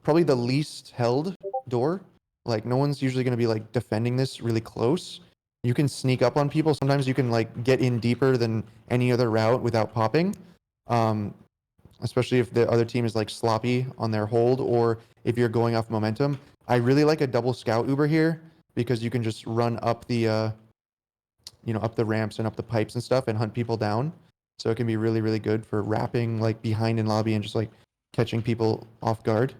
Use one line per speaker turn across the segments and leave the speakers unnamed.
probably the least held door. Like no one's usually going to be like defending this really close. You can sneak up on people. Sometimes you can like get in deeper than any other route without popping. Um, Especially if the other team is like sloppy on their hold or if you're going off momentum. I really like a double scout Uber here because you can just run up the up the ramps and up the pipes and stuff and hunt people down. So it can be really, really good for wrapping like behind in lobby and just like catching people off guard.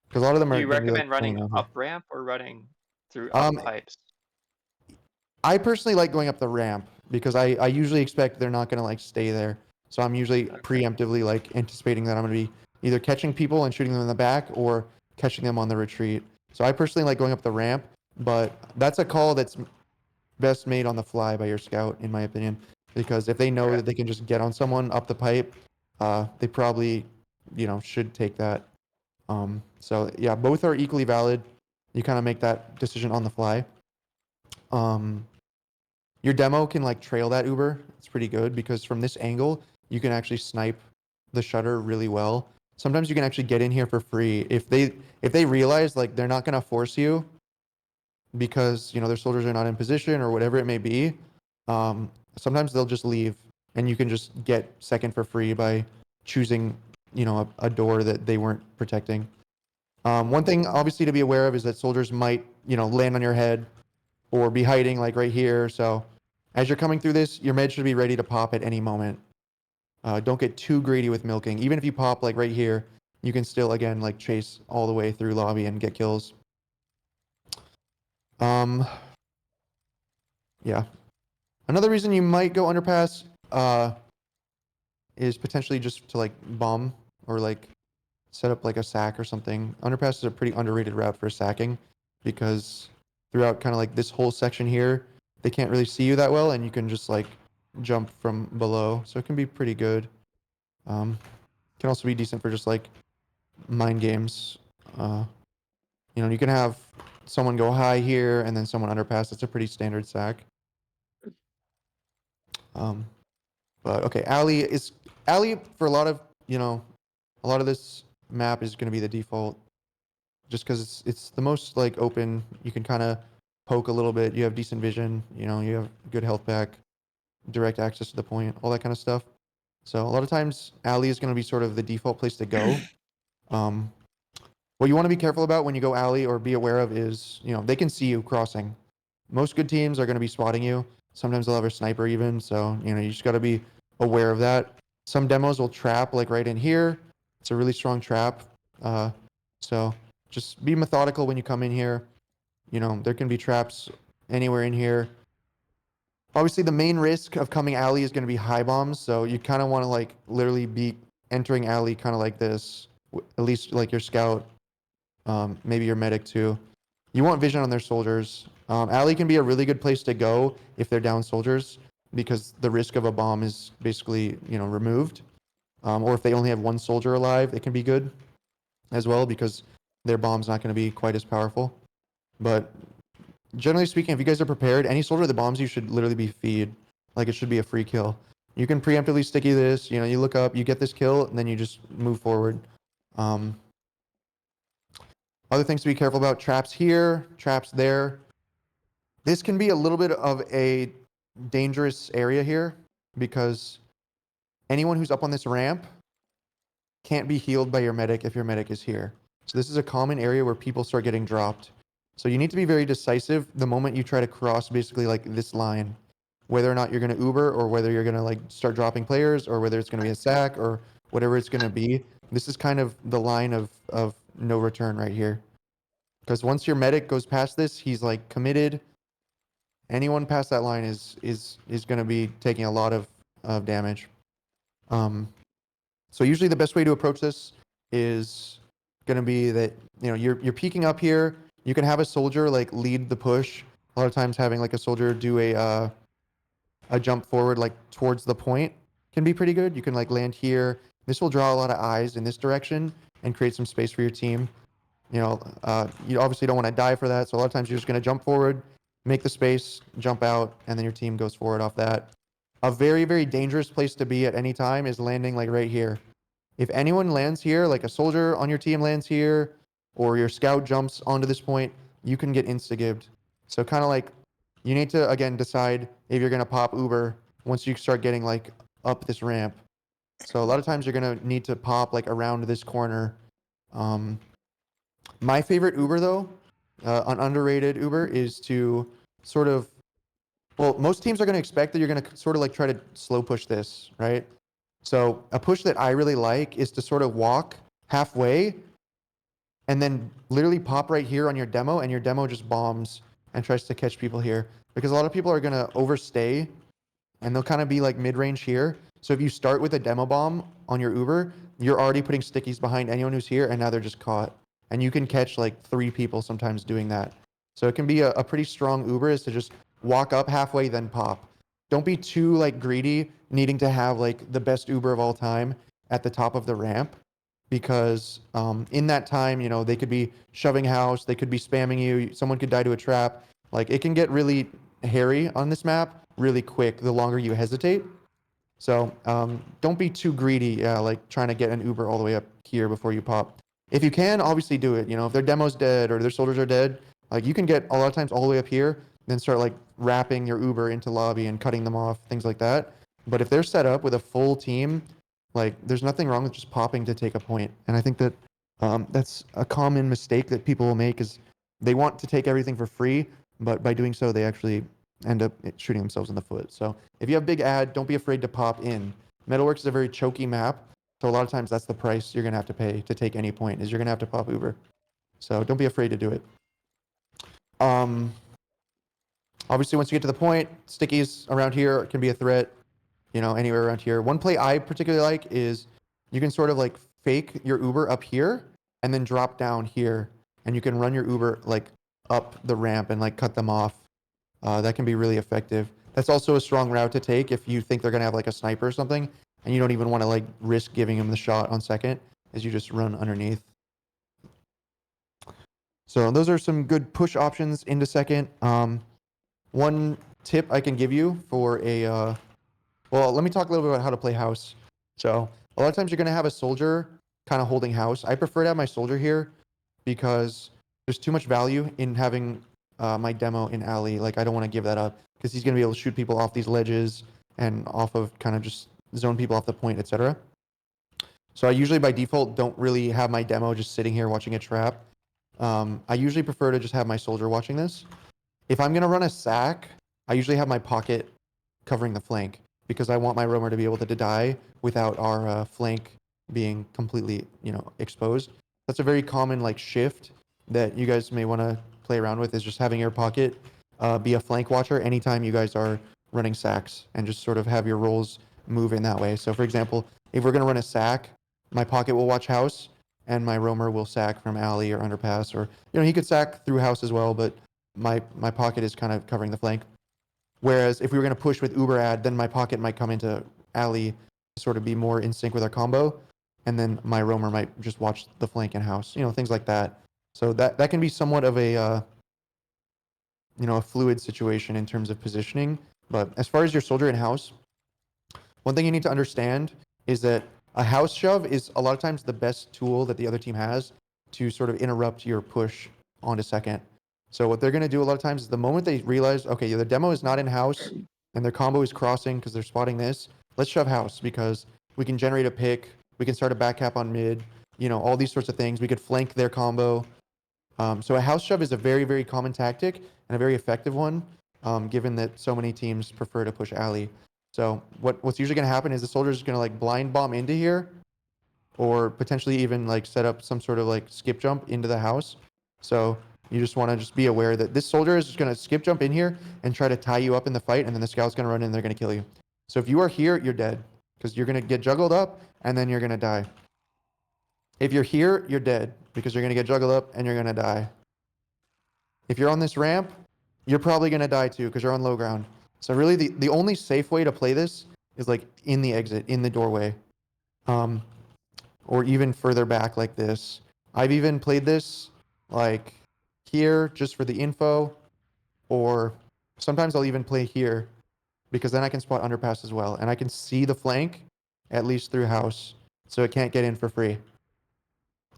Because a lot of them
Do
are
you
going to be like
recommend running
pulling out here.
up ramp or running through up
Um,
pipes?
I personally like going up the ramp because I usually expect they're not going to like stay there. So I'm usually
Okay.
preemptively like anticipating that I'm going to be either catching people and shooting them in the back or catching them on the retreat. So I personally like going up the ramp, but that's a call that's best made on the fly by your scout, in my opinion. Because if they know
Okay.
that they can just get on someone up the pipe, they probably, should take that. So yeah, both are equally valid. You kind of make that decision on the fly. Um, your demo can like trail that Uber. It's pretty good because from this angle, you can actually snipe the shutter really well. Sometimes you can actually get in here for free if they realize like they're not gonna force you because their soldiers are not in position or whatever it may be. Sometimes they'll just leave and you can just get second for free by choosing a door that they weren't protecting. One thing obviously to be aware of is that soldiers might land on your head or be hiding like right here. So as you're coming through this, your med should be ready to pop at any moment. Don't get too greedy with milking. Even if you pop like right here, you can still again like chase all the way through lobby and get kills. Um, yeah. Another reason you might go underpass is potentially just to like bomb or like set up like a sack or something. Underpass is a pretty underrated route for sacking because throughout kind of like this whole section here, they can't really see you that well and you can just like jump from below. So it can be pretty good. Can also be decent for just like mind games. You can have someone go high here and then someone underpass. That's a pretty standard sack. Um, but okay, alley for a lot of this map is going to be the default, just because it's the most like open. You can kind of poke a little bit. You have decent vision. You have good health back, direct access to the point, all that kind of stuff. So a lot of times, alley is going to be sort of the default place to go. Um, what you want to be careful about when you go alley or be aware of is they can see you crossing. Most good teams are going to be spotting you. Sometimes they'll have a sniper even. So you just got to be aware of that. Some demos will trap like right in here. It's a really strong trap. So just be methodical when you come in here. There can be traps anywhere in here. Obviously, the main risk of coming alley is going to be high bombs. So you kind of want to like literally be entering alley kind of like this, at least like your scout, maybe your medic too. You want vision on their soldiers. Alley can be a really good place to go if they're down soldiers because the risk of a bomb is basically removed. Or if they only have one soldier alive, it can be good as well because their bomb's not going to be quite as powerful. But generally speaking, if you guys are prepared, any soldier that bombs you should literally be feed. Like it should be a free kill. You can preemptively sticky this. You look up, you get this kill, and then you just move forward. Other things to be careful about: traps here, traps there. This can be a little bit of a dangerous area here because anyone who's up on this ramp can't be healed by your medic if your medic is here. So this is a common area where people start getting dropped. So you need to be very decisive the moment you try to cross basically like this line, whether or not you're going to Uber or whether you're going to like start dropping players or whether it's going to be a sack or whatever it's going to be. This is kind of the line of no return right here. Because once your medic goes past this, he's like committed. Anyone past that line is going to be taking a lot of damage. So usually the best way to approach this is going to be that you're peeking up here. You can have a soldier like lead the push. A lot of times having like a soldier do a jump forward like towards the point can be pretty good. You can like land here. This will draw a lot of eyes in this direction and create some space for your team. You obviously don't want to die for that. So a lot of times you're just going to jump forward, make the space, jump out, and then your team goes forward off that. A very, very dangerous place to be at any time is landing like right here. If anyone lands here, like a soldier on your team lands here, or your scout jumps onto this point, you can get insta-gibbed. So kind of like you need to, again, decide if you're going to pop Uber once you start getting like up this ramp. So a lot of times you're going to need to pop like around this corner. My favorite Uber though, an underrated Uber, is to sort of, well, most teams are going to expect that you're going to sort of like try to slow push this, right? So a push that I really like is to sort of walk halfway and then literally pop right here on your demo, and your demo just bombs and tries to catch people here. Because a lot of people are going to overstay and they'll kind of be like mid-range here. So if you start with a demo bomb on your Uber, you're already putting stickies behind anyone who's here, and now they're just caught. And you can catch like 3 people sometimes doing that. So it can be a pretty strong Uber is to just walk up halfway, then pop. Don't be too like greedy, needing to have like the best Uber of all time at the top of the ramp, because in that time, you know, they could be shoving house, they could be spamming you, someone could die to a trap. Like it can get really hairy on this map really quick the longer you hesitate. So don't be too greedy, like trying to get an Uber all the way up here before you pop. If you can, obviously do it. You know, if their demo's dead or their soldiers are dead, like you can get a lot of times all the way up here, then start like wrapping your Uber into lobby and cutting them off, things like that. But if they're set up with a full team, like there's nothing wrong with just popping to take a point. And I think that that's a common mistake that people will make, is they want to take everything for free, but by doing so, they actually end up shooting themselves in the foot. So if you have big ad, don't be afraid to pop in. Metalworks is a very choky map, so a lot of times that's the price you're gonna have to pay to take any point, is you're gonna have to pop Uber. So don't be afraid to do it. Obviously, once you get to the point, stickies around here can be a threat, you know, anywhere around here. One play I particularly like is you can sort of like fake your Uber up here and then drop down here, and you can run your Uber like up the ramp and like cut them off. That can be really effective. That's also a strong route to take if you think they're gonna have like a sniper or something, and you don't even want to like risk giving them the shot on second, as you just run underneath. So those are some good push options into second. One tip I can give you for a, well, let me talk a little bit about how to play house. So a lot of times you're gonna have a soldier kind of holding house. I prefer to have my soldier here because there's too much value in having my demo in alley. Like I don't want to give that up because he's going to be able to shoot people off these ledges and off of kind of just zone people off the point, etc. So I usually by default don't really have my demo just sitting here watching a trap. I usually prefer to just have my soldier watching this. If I'm going to run a sack, I usually have my pocket covering the flank because I want my roamer to be able to die without our flank being completely, you know, exposed. That's a very common like shift that you guys may want to play around with, is just having your pocket be a flank watcher anytime you guys are running sacks, and just sort of have your roles move in that way. So for example, if we're going to run a sack, my pocket will watch house and my roamer will sack from alley or underpass, or, you know, he could sack through house as well, but my pocket is kind of covering the flank. Whereas if we were going to push with Uber ad, then my pocket might come into alley to sort of be more in sync with our combo, and then my roamer might just watch the flank and house, you know, things like that. So that can be somewhat of a you know, a fluid situation in terms of positioning. But as far as your soldier in house, one thing you need to understand is that a house shove is a lot of times the best tool that the other team has to sort of interrupt your push onto second. So what they're going to do a lot of times is the moment they realize, okay, the demo is not in house and their combo is crossing because they're spotting this, let's shove house because we can generate a pick, we can start a back cap on mid, you know, all these sorts of things. We could flank their combo. So a house shove is a very, very common tactic and a very effective one, given that so many teams prefer to push alley. So what's usually going to happen is the soldier is going to like blind bomb into here, or potentially even like set up some sort of like skip jump into the house. So you just want to just be aware that this soldier is just going to skip jump in here and try to tie you up in the fight, and then the scout's going to run in and they're going to kill you. So if you are here, you're dead because you're going to get juggled up and then you're going to die. If you're here, you're dead because you're going to get juggled up and you're going to die. If you're on this ramp, you're probably going to die too because you're on low ground. So really the only safe way to play this is like in the exit, in the doorway, or even further back like this. I've even played this like here just for the info, or sometimes I'll even play here because then I can spot underpass as well. And I can see the flank at least through house, so it can't get in for free.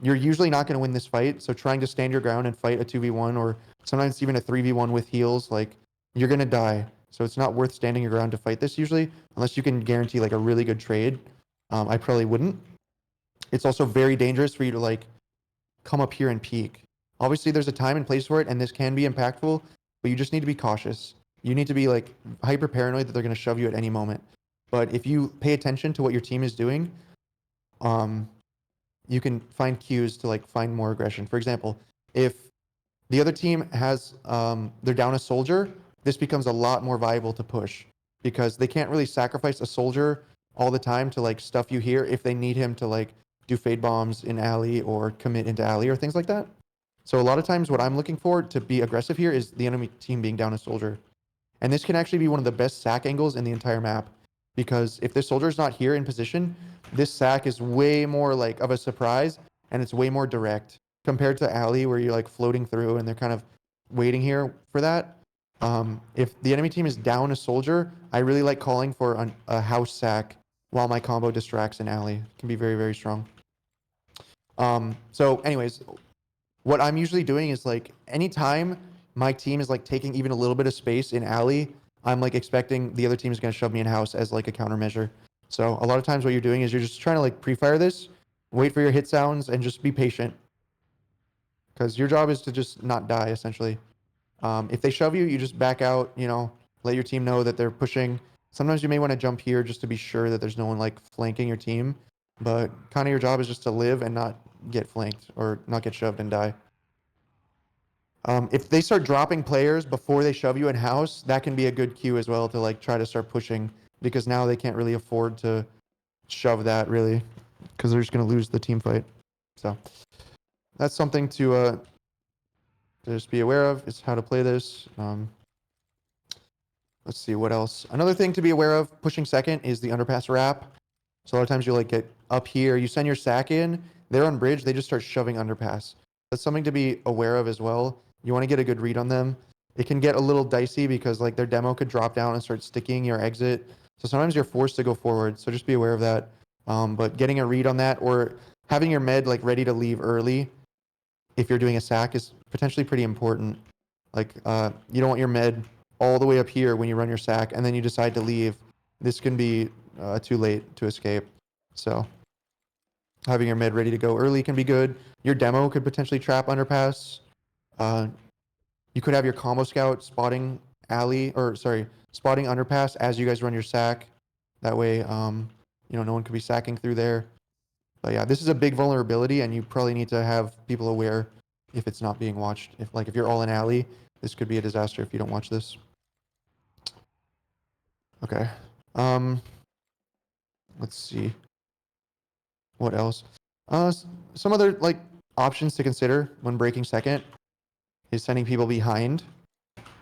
you're usually not going to win this fight. So trying to stand your ground and fight a 2v1 or sometimes even a 3v1 with heals, like you're going to die. So it's not worth standing your ground to fight this usually, unless you can guarantee like a really good trade. I probably wouldn't. It's also very dangerous for you to like come up here and peek. Obviously, there's a time and place for it, and this can be impactful, but you just need to be cautious. You need to be like hyper paranoid that they're going to shove you at any moment. But if you pay attention to what your team is doing, um, you can find cues to like find more aggression. For example, if the other team has they're down a soldier, this becomes a lot more viable to push because they can't really sacrifice a soldier all the time to like stuff you here if they need him to like do fade bombs in alley or commit into alley or things like that. So a lot of times what I'm looking for to be aggressive here is the enemy team being down a soldier. And this can actually be one of the best sack angles in the entire map because if the soldier's not here in position, this sack is way more like of a surprise and it's way more direct compared to alley where you're like floating through and they're kind of waiting here for that. If the enemy team is down a soldier, I really like calling for a house sack while my combo distracts in alley. It can be very, very strong. So anyways, what I'm usually doing is like anytime my team is like taking even a little bit of space in alley, I'm like expecting the other team is going to shove me in house as like a countermeasure. So a lot of times what you're doing is you're just trying to like pre-fire this, wait for your hit sounds, and just be patient. Because your job is to just not die essentially. If they shove you, you just back out. You know, let your team know that they're pushing. Sometimes you may want to jump here just to be sure that there's no one like flanking your team. But kind of your job is just to live and not get flanked or not get shoved and die. If they start dropping players before they shove you in house, that can be a good cue as well to like try to start pushing because now they can't really afford to shove that really because they're just going to lose the team fight. So that's something to just be aware of is how to play this. Let's see what else. Another thing to be aware of pushing second is the underpass wrap. So a lot of times you like get up here, you send your sack in, they're on bridge, they just start shoving underpass. That's something to be aware of as well. You want to get a good read on them. It can get a little dicey because like their demo could drop down and start sticking your exit. So sometimes you're forced to go forward. So just be aware of that. But getting a read on that or having your med like ready to leave early if you're doing a sack is potentially pretty important. Like you don't want your med all the way up here when you run your sack and then you decide to leave. This can be too late to escape. So having your med ready to go early can be good. Your demo could potentially trap underpass. You could have your combo scout spotting alley or sorry, spotting underpass as you guys run your sack. That way, you know, no one could be sacking through there. But yeah, this is a big vulnerability, and you probably need to have people aware if it's not being watched. If you're all in alley, this could be a disaster if you don't watch this. Okay. Let's see. What else? Some other like options to consider when breaking second is sending people behind.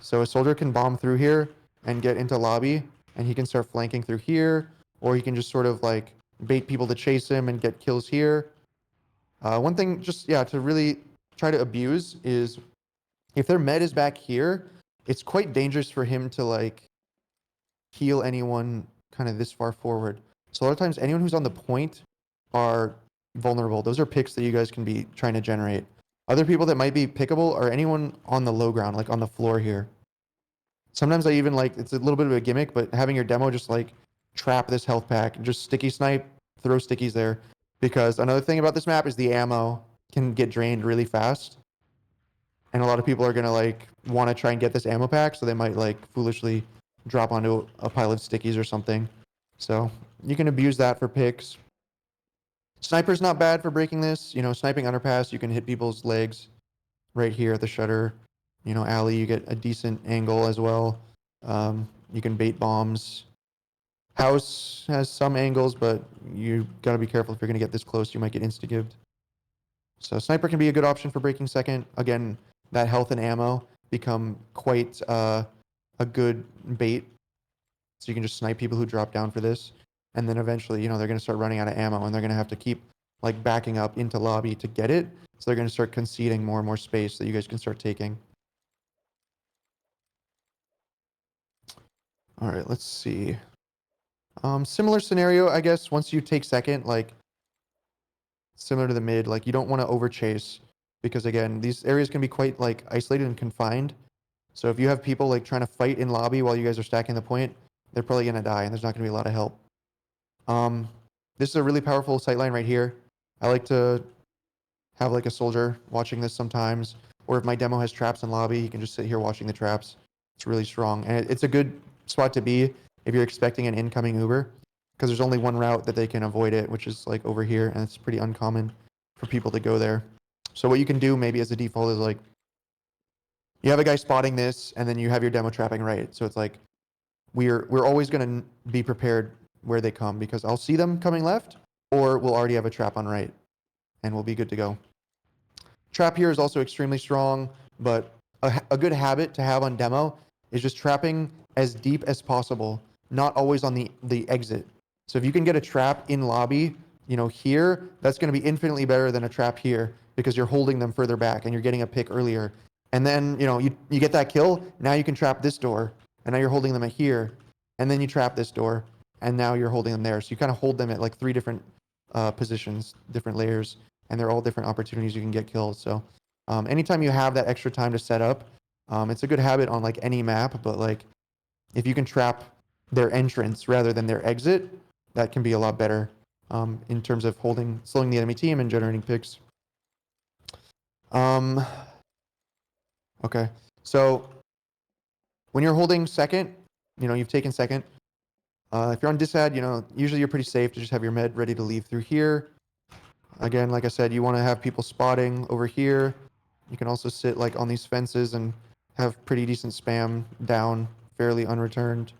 So a soldier can bomb through here and get into lobby, and he can start flanking through here, or he can just sort of like bait people to chase him and get kills here. One thing, just yeah, to really try to abuse is if their med is back here, it's quite dangerous for him to like heal anyone kind of this far forward. So a lot of times, anyone who's on the point are vulnerable. Those are picks that you guys can be trying to generate. Other people that might be pickable are anyone on the low ground, like on the floor here. Sometimes I even like, it's a little bit of a gimmick, but having your demo just like trap this health pack, just sticky snipe, throw stickies there. Because another thing about this map is the ammo can get drained really fast. And a lot of people are going to like want to try and get this ammo pack, so they might like foolishly drop onto a pile of stickies or something. So you can abuse that for picks. Sniper's not bad for breaking this. You know, sniping underpass, you can hit people's legs right here at the shutter. You know, alley, you get a decent angle as well. You can bait bombs. House has some angles, but you got to be careful if you're going to get this close. You might get insta-gibbed. So sniper can be a good option for breaking second. Again, that health and ammo become quite a good bait. So you can just snipe people who drop down for this. And then eventually, you know, they're going to start running out of ammo and they're going to have to keep like backing up into lobby to get it. So they're going to start conceding more and more space that you guys can start taking. All right, let's see. Similar scenario, I guess, once you take second, like similar to the mid. Like, you don't want to overchase because, again, these areas can be quite like isolated and confined. So if you have people like trying to fight in lobby while you guys are stacking the point, they're probably going to die, and there's not going to be a lot of help. This is a really powerful sightline right here. I like to have like a soldier watching this sometimes, or if my demo has traps in lobby, he can just sit here watching the traps. It's really strong, and it's a good spot to be if you're expecting an incoming Uber, because there's only one route that they can avoid it, which is like over here, and it's pretty uncommon for people to go there. So what you can do maybe as a default is like, you have a guy spotting this, and then you have your demo trapping right. So it's like, we're always going to be prepared where they come, because I'll see them coming left, or we'll already have a trap on right, and we'll be good to go. Trap here is also extremely strong, but a good habit to have on demo is just trapping as deep as possible, not always on the exit. So if you can get a trap in lobby, here, that's going to be infinitely better than a trap here, because you're holding them further back and you're getting a pick earlier. And then, you get that kill, now you can trap this door, and now you're holding them at here, and then you trap this door, and now you're holding them there. So you kind of hold them at like 3 different positions, different layers, and they're all different opportunities you can get kills. So anytime you have that extra time to set up, it's a good habit on like any map, but like if you can trap their entrance rather than their exit, that can be a lot better in terms of slowing the enemy team and generating picks. Okay, so when you're holding second, you've taken second. If you're on disad, usually you're pretty safe to just have your med ready to leave through here. Again, like I said, you want to have people spotting over here. You can also sit like on these fences and have pretty decent spam down, fairly unreturned.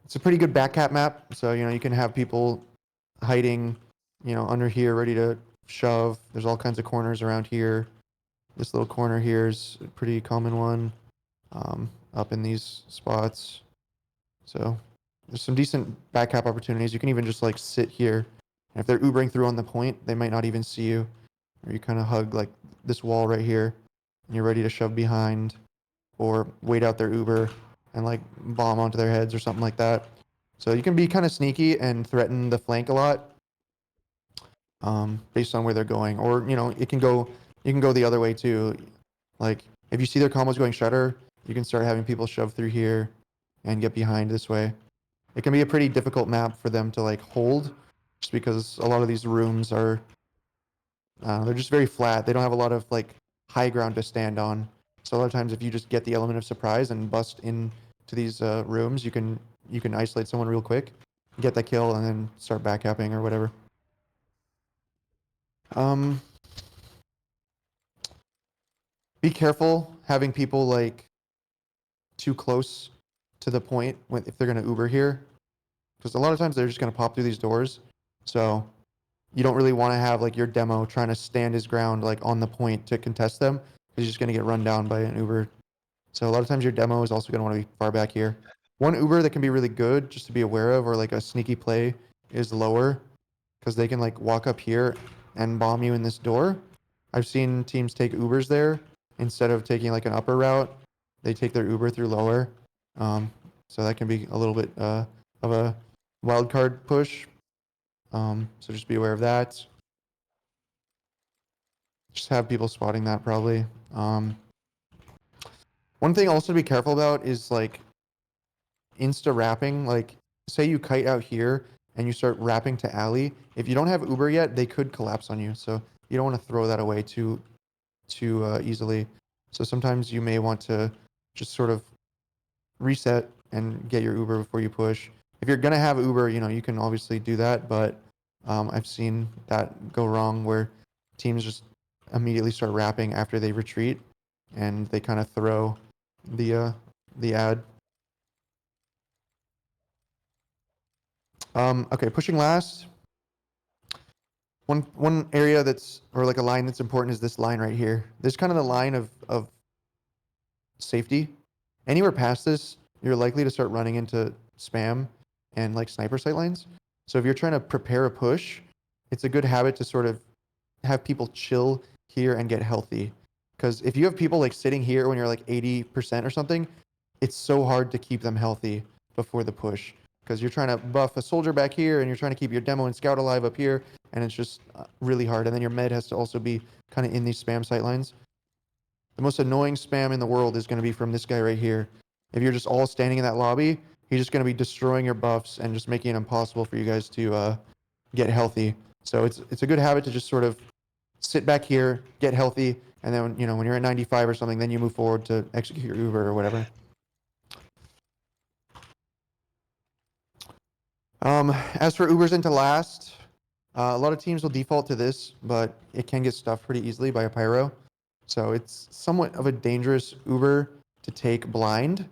It's a pretty good backcap map, so you can have people hiding, under here, ready to shove. There's all kinds of corners around here. This little corner here is a pretty common one, up in these spots. So there's some decent backcap opportunities. You can even just like sit here. And if they're Ubering through on the point, they might not even see you. Or you kind of hug like this wall right here, and you're ready to shove behind, or wait out their Uber and like bomb onto their heads or something like that. So you can be kind of sneaky and threaten the flank a lot, based on where they're going. Or you can go the other way too. Like if you see their combos going shutter, you can start having people shove through here and get behind this way. It can be a pretty difficult map for them to like hold, just because a lot of these rooms are they're just very flat. They don't have a lot of like high ground to stand on. So a lot of times, if you just get the element of surprise and bust into these rooms, you can isolate someone real quick, get that kill, and then start backcapping or whatever. Be careful having people like too close to the point if they're going to Uber here, because a lot of times they're just going to pop through these doors. So you don't really want to have like your demo trying to stand his ground like on the point to contest them. He's just going to get run down by an Uber. So a lot of times your demo is also going to want to be far back here. One Uber that can be really good just to be aware of, or like a sneaky play, is lower, because they can like walk up here and bomb you in this door. I've seen teams take Ubers there instead of taking like an upper route. They take their Uber through lower. So that can be a little bit of a wild card push. So just be aware of that. Just have people spotting that probably. One thing also to be careful about is like insta wrapping. Like say you kite out here and you start wrapping to alley. If you don't have Uber yet, they could collapse on you. So you don't want to throw that away too easily. So sometimes you may want to just sort of reset and get your Uber before you push. If you're gonna have Uber, you can obviously do that, but I've seen that go wrong where teams just immediately start wrapping after they retreat, and they kind of throw the ad. Okay, pushing last. One area or like a line that's important is this line right here. This is kind of the line of safety. Anywhere past this, you're likely to start running into spam and like sniper sight lines. So if you're trying to prepare a push, it's a good habit to sort of have people chill here and get healthy. Because if you have people like sitting here when you're like 80% or something, it's so hard to keep them healthy before the push. because you're trying to buff a soldier back here and you're trying to keep your demo and scout alive up here, and it's just really hard. And then your med has to also be kind of in these spam sight lines. The most annoying spam in the world is going to be from this guy right here. If you're just all standing in that lobby, he's just going to be destroying your buffs and just making it impossible for you guys to get healthy. So it's a good habit to just sort of sit back here, get healthy, and then when you're at 95 or something, then you move forward to execute your Uber or whatever. As for Ubers into last, a lot of teams will default to this, but it can get stuffed pretty easily by a pyro. So it's somewhat of a dangerous Uber to take blind.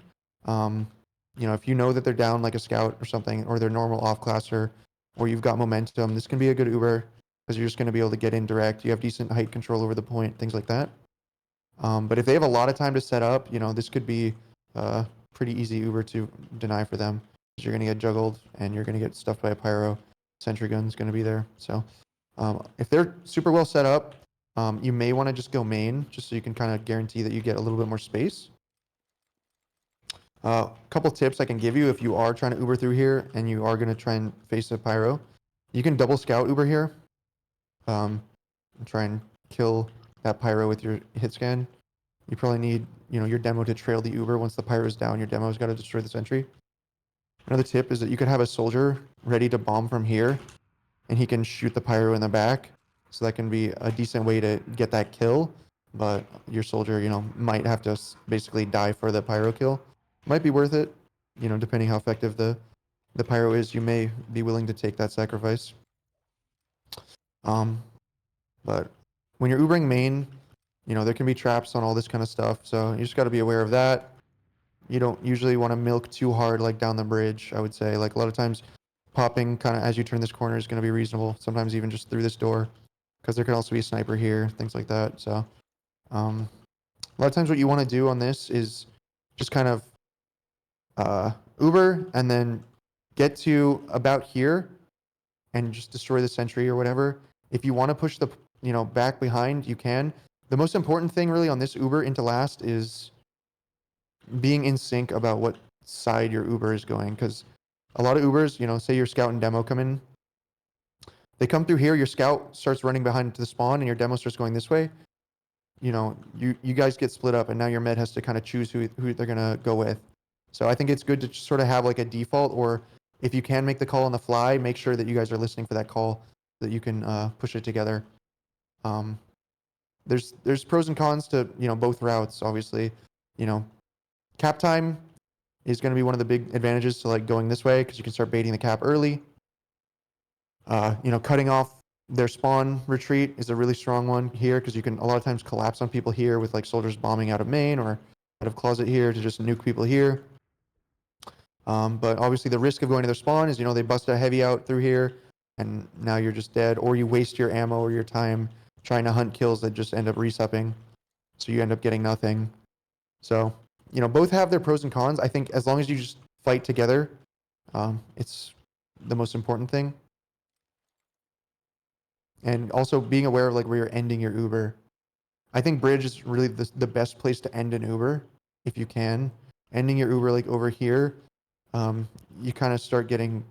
If you know that they're down like a scout or something, or they're normal off-classer, or you've got momentum, this can be a good Uber because you're just going to be able to get in direct. You have decent height control over the point, things like that. But if they have a lot of time to set up, this could be a pretty easy Uber to deny for them. Because you're going to get juggled and you're going to get stuffed by a pyro. Sentry gun's going to be there. So if they're super well set up, you may want to just go main, just so you can kind of guarantee that you get a little bit more space. A couple tips I can give you if you are trying to Uber through here and you are going to try and face a pyro. You can double scout Uber here. And try and kill that pyro with your hit scan. You probably need, your demo to trail the Uber. Once the pyro is down, your demo's got to destroy the sentry. Another tip is that you could have a soldier ready to bomb from here, and he can shoot the pyro in the back. So that can be a decent way to get that kill. But your soldier, might have to basically die for the pyro kill. Might be worth it, depending how effective the pyro is. You may be willing to take that sacrifice. But when you're Ubering main, there can be traps on all this kind of stuff. So you just got to be aware of that. You don't usually want to milk too hard, like down the bridge, I would say. Like a lot of times popping kind of as you turn this corner is going to be reasonable. Sometimes even just through this door, because there could also be a sniper here, things like that. So a lot of times what you want to do on this is just kind of Uber and then get to about here and just destroy the sentry or whatever. If you want to push the back behind, you can. The most important thing really on this Uber into last is being in sync about what side your Uber is going, because a lot of Ubers, say your scout and demo come in, they come through here, your scout starts running behind to the spawn and your demo starts going this way. You guys get split up and now your med has to kind of choose who they're going to go with. So I think it's good to sort of have like a default, or if you can make the call on the fly, make sure that you guys are listening for that call so that you can push it together. There's pros and cons to both routes, obviously. Cap time is going to be one of the big advantages to like going this way, because you can start baiting the cap early. Cutting off their spawn retreat is a really strong one here, because you can a lot of times collapse on people here with like soldiers bombing out of main or out of closet here to just nuke people here. But obviously the risk of going to their spawn is, they bust a heavy out through here and now you're just dead, or you waste your ammo or your time trying to hunt kills that just end up resupping. So you end up getting nothing. So, both have their pros and cons. I think as long as you just fight together, it's the most important thing. And also being aware of like where you're ending your Uber. I think bridge is really the best place to end an Uber if you can. Ending your Uber like over here, you kind of start getting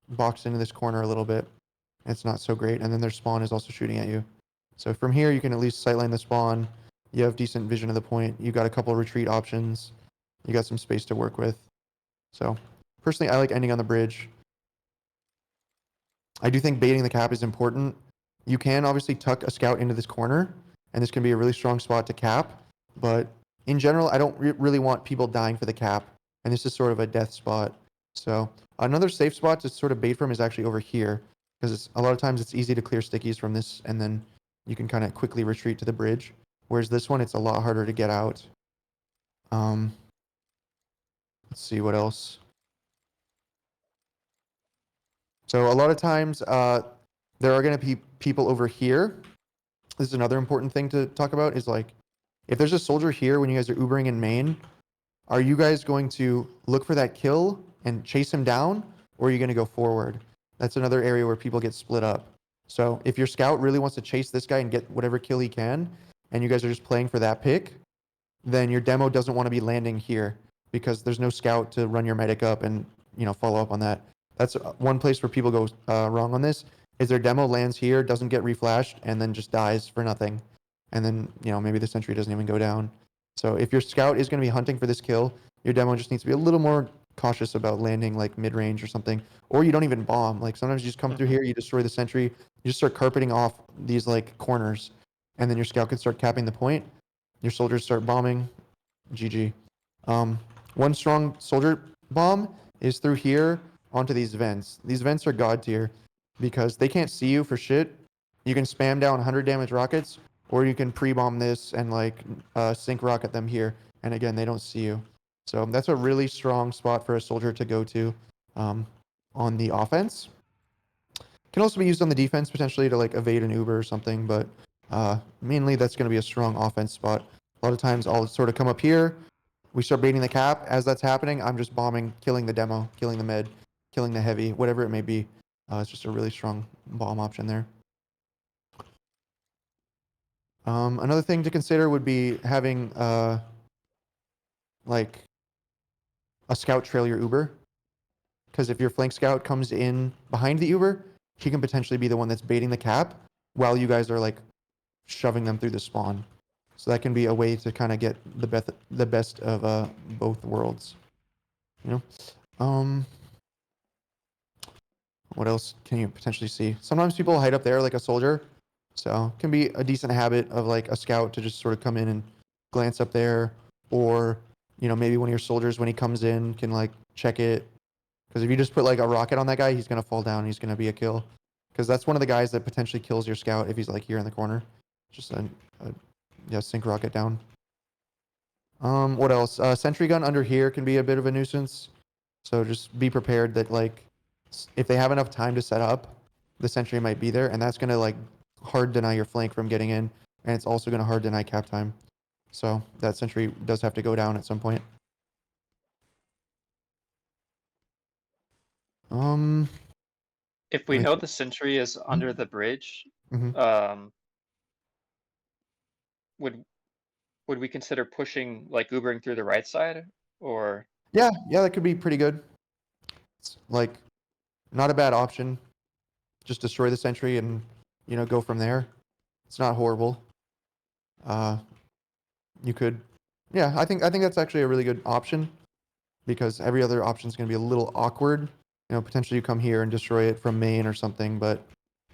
boxed into this corner a little bit. It's not so great. And then their spawn is also shooting at you. So from here, you can at least sightline the spawn. You have decent vision of the point. You got a couple of retreat options. You got some space to work with. So personally, I like ending on the bridge. I do think baiting the cap is important. You can obviously tuck a scout into this corner, and this can be a really strong spot to cap. But in general, I don't really want people dying for the cap, and this is sort of a death spot. So another safe spot to sort of bait from is actually over here, because a lot of times it's easy to clear stickies from this, and then you can kind of quickly retreat to the bridge. Whereas this one, it's a lot harder to get out. Let's see what else. So a lot of times there are going to be people over here. This is another important thing to talk about, is like, if there's a soldier here when you guys are Ubering in main, are you guys going to look for that kill and chase him down, or are you going to go forward? That's another area where people get split up. So if your scout really wants to chase this guy and get whatever kill he can, and you guys are just playing for that pick, then your demo doesn't want to be landing here, because there's no scout to run your medic up and follow up on that. That's one place where people go wrong on this is their demo lands here, doesn't get reflashed, and then just dies for nothing. And then, maybe the sentry doesn't even go down. So if your scout is going to be hunting for this kill, your demo just needs to be a little more cautious about landing like mid-range or something. Or you don't even bomb. Like sometimes you just come through here, you destroy the sentry, you just start carpeting off these like corners, and then your scout can start capping the point. Your soldiers start bombing. GG. One strong soldier bomb is through here onto these vents. These vents are god tier because they can't see you for shit. You can spam down 100 damage rockets, or you can pre-bomb this and like sync rocket them here. And again, they don't see you. So that's a really strong spot for a soldier to go to on the offense. Can also be used on the defense potentially to like evade an Uber or something, but mainly that's going to be a strong offense spot. A lot of times I'll sort of come up here. We start baiting the cap. As that's happening, I'm just bombing, killing the demo, killing the med, killing the heavy, whatever it may be. It's just a really strong bomb option there. Another thing to consider would be having like a scout trail your Uber. Because if your flank scout comes in behind the Uber, he can potentially be the one that's baiting the cap while you guys are like shoving them through the spawn. So that can be a way to kind of get the best of both worlds. What else can you potentially see? Sometimes people hide up there like a soldier, so it can be a decent habit of like a scout to just sort of come in and glance up there, or maybe one of your soldiers when he comes in can like check it, because if you just put like a rocket on that guy, he's gonna fall down. He's gonna be a kill, because that's one of the guys that potentially kills your scout if he's like here in the corner. Just a sync rocket down. What else? Sentry gun under here can be a bit of a nuisance, so just be prepared that like if they have enough time to set up, the sentry might be there, and that's gonna like hard deny your flank from getting in, and it's also gonna hard deny cap time. So that sentry does have to go down at some point.
If we
Make
know
sure.
the sentry is under the bridge,
Mm-hmm.
would would we consider pushing like Ubering through the right side, or
Yeah, that could be pretty good. It's like not a bad option. Just destroy the sentry and go from there. It's not horrible. Uh, you could, yeah. I think that's actually a really good option, because every other option is going to be a little awkward. Potentially you come here and destroy it from main or something, but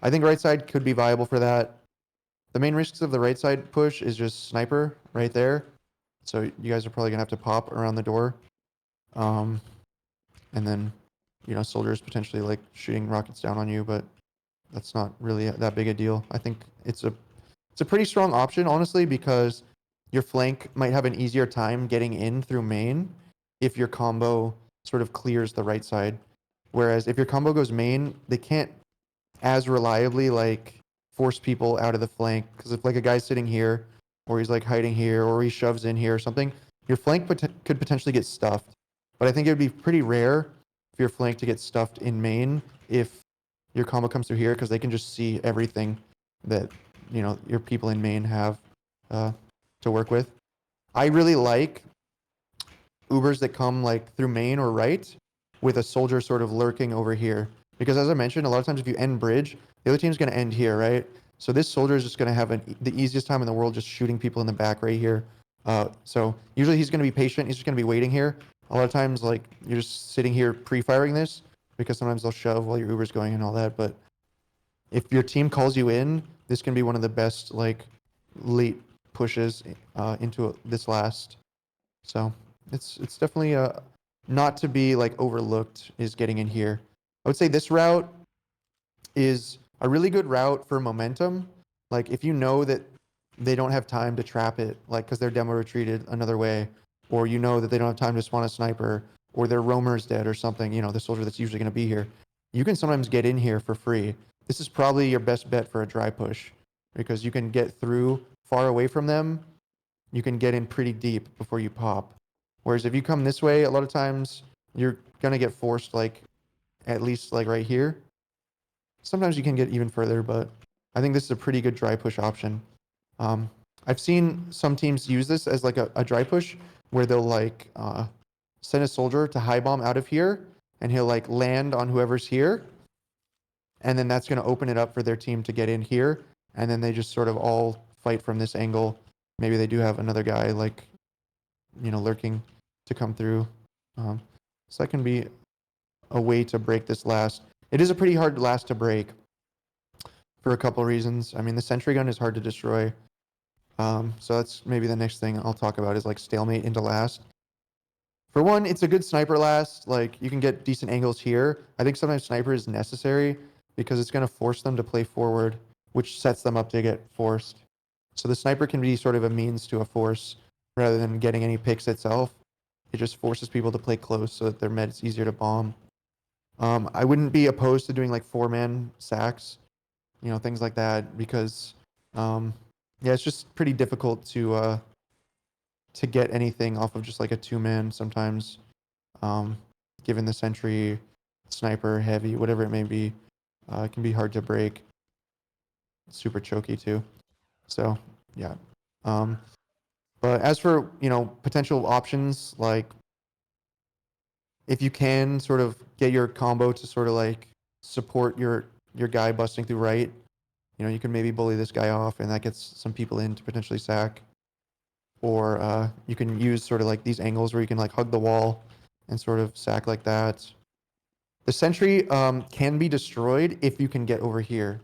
I think right side could be viable for that. The main risks of the right side push is just sniper right there. So you guys are probably gonna have to pop around the door. And then, soldiers potentially like shooting rockets down on you, but that's not really that big a deal. I think it's a pretty strong option, honestly, because your flank might have an easier time getting in through main if your combo sort of clears the right side. Whereas if your combo goes main, they can't as reliably like force people out of the flank, because if like a guy's sitting here, or he's like hiding here, or he shoves in here or something, your flank could potentially get stuffed. But I think it would be pretty rare for your flank to get stuffed in main if your combo comes through here, because they can just see everything that your people in main have to work with. I really like Ubers that come like through main or right with a soldier sort of lurking over here. Because as I mentioned, a lot of times if you end bridge, the other team's going to end here, right? So this soldier is just going to have the easiest time in the world just shooting people in the back right here. So usually he's going to be patient. He's just going to be waiting here. A lot of times, like, you're just sitting here pre-firing this, because sometimes they'll shove while your Uber's going and all that. But if your team calls you in, this can be one of the best, like, late pushes into this last. So it's definitely not to be like overlooked is getting in here. I would say this route is a really good route for momentum. Like if you know that they don't have time to trap it, like because their demo retreated another way, or that they don't have time to spawn a sniper, or their roamer's dead or something, the soldier that's usually going to be here, you can sometimes get in here for free. This is probably your best bet for a dry push, because you can get through far away from them. You can get in pretty deep before you pop. Whereas if you come this way, a lot of times you're gonna get forced like at least like right here. Sometimes you can get even further, but I think this is a pretty good dry push option. Um, I've seen some teams use this as like a dry push where they'll like send a soldier to high bomb out of here, and he'll like land on whoever's here, and then that's going to open it up for their team to get in here, and then they just sort of all fight from this angle. Maybe they do have another guy like, lurking to come through. So that can be a way to break this last. It is a pretty hard last to break for a couple reasons. I mean, the sentry gun is hard to destroy. So that's maybe the next thing I'll talk about is like stalemate into last. For one, it's a good sniper last. Like you can get decent angles here. I think sometimes sniper is necessary because it's going to force them to play forward, which sets them up to get forced. So the sniper can be sort of a means to a force rather than getting any picks itself. It just forces people to play close so that their med's easier to bomb. I wouldn't be opposed to doing like 4-man sacks, things like that, because yeah, it's just pretty difficult to get anything off of just like a 2-man sometimes, given the sentry, sniper, heavy, whatever it may be. It can be hard to break. It's super choky too. So yeah. But as for potential options, like if you can sort of get your combo to sort of like support your guy busting through right, you can maybe bully this guy off, and that gets some people in to potentially sack. Or you can use sort of like these angles where you can like hug the wall and sort of sack like that. The sentry can be destroyed if you can get over here.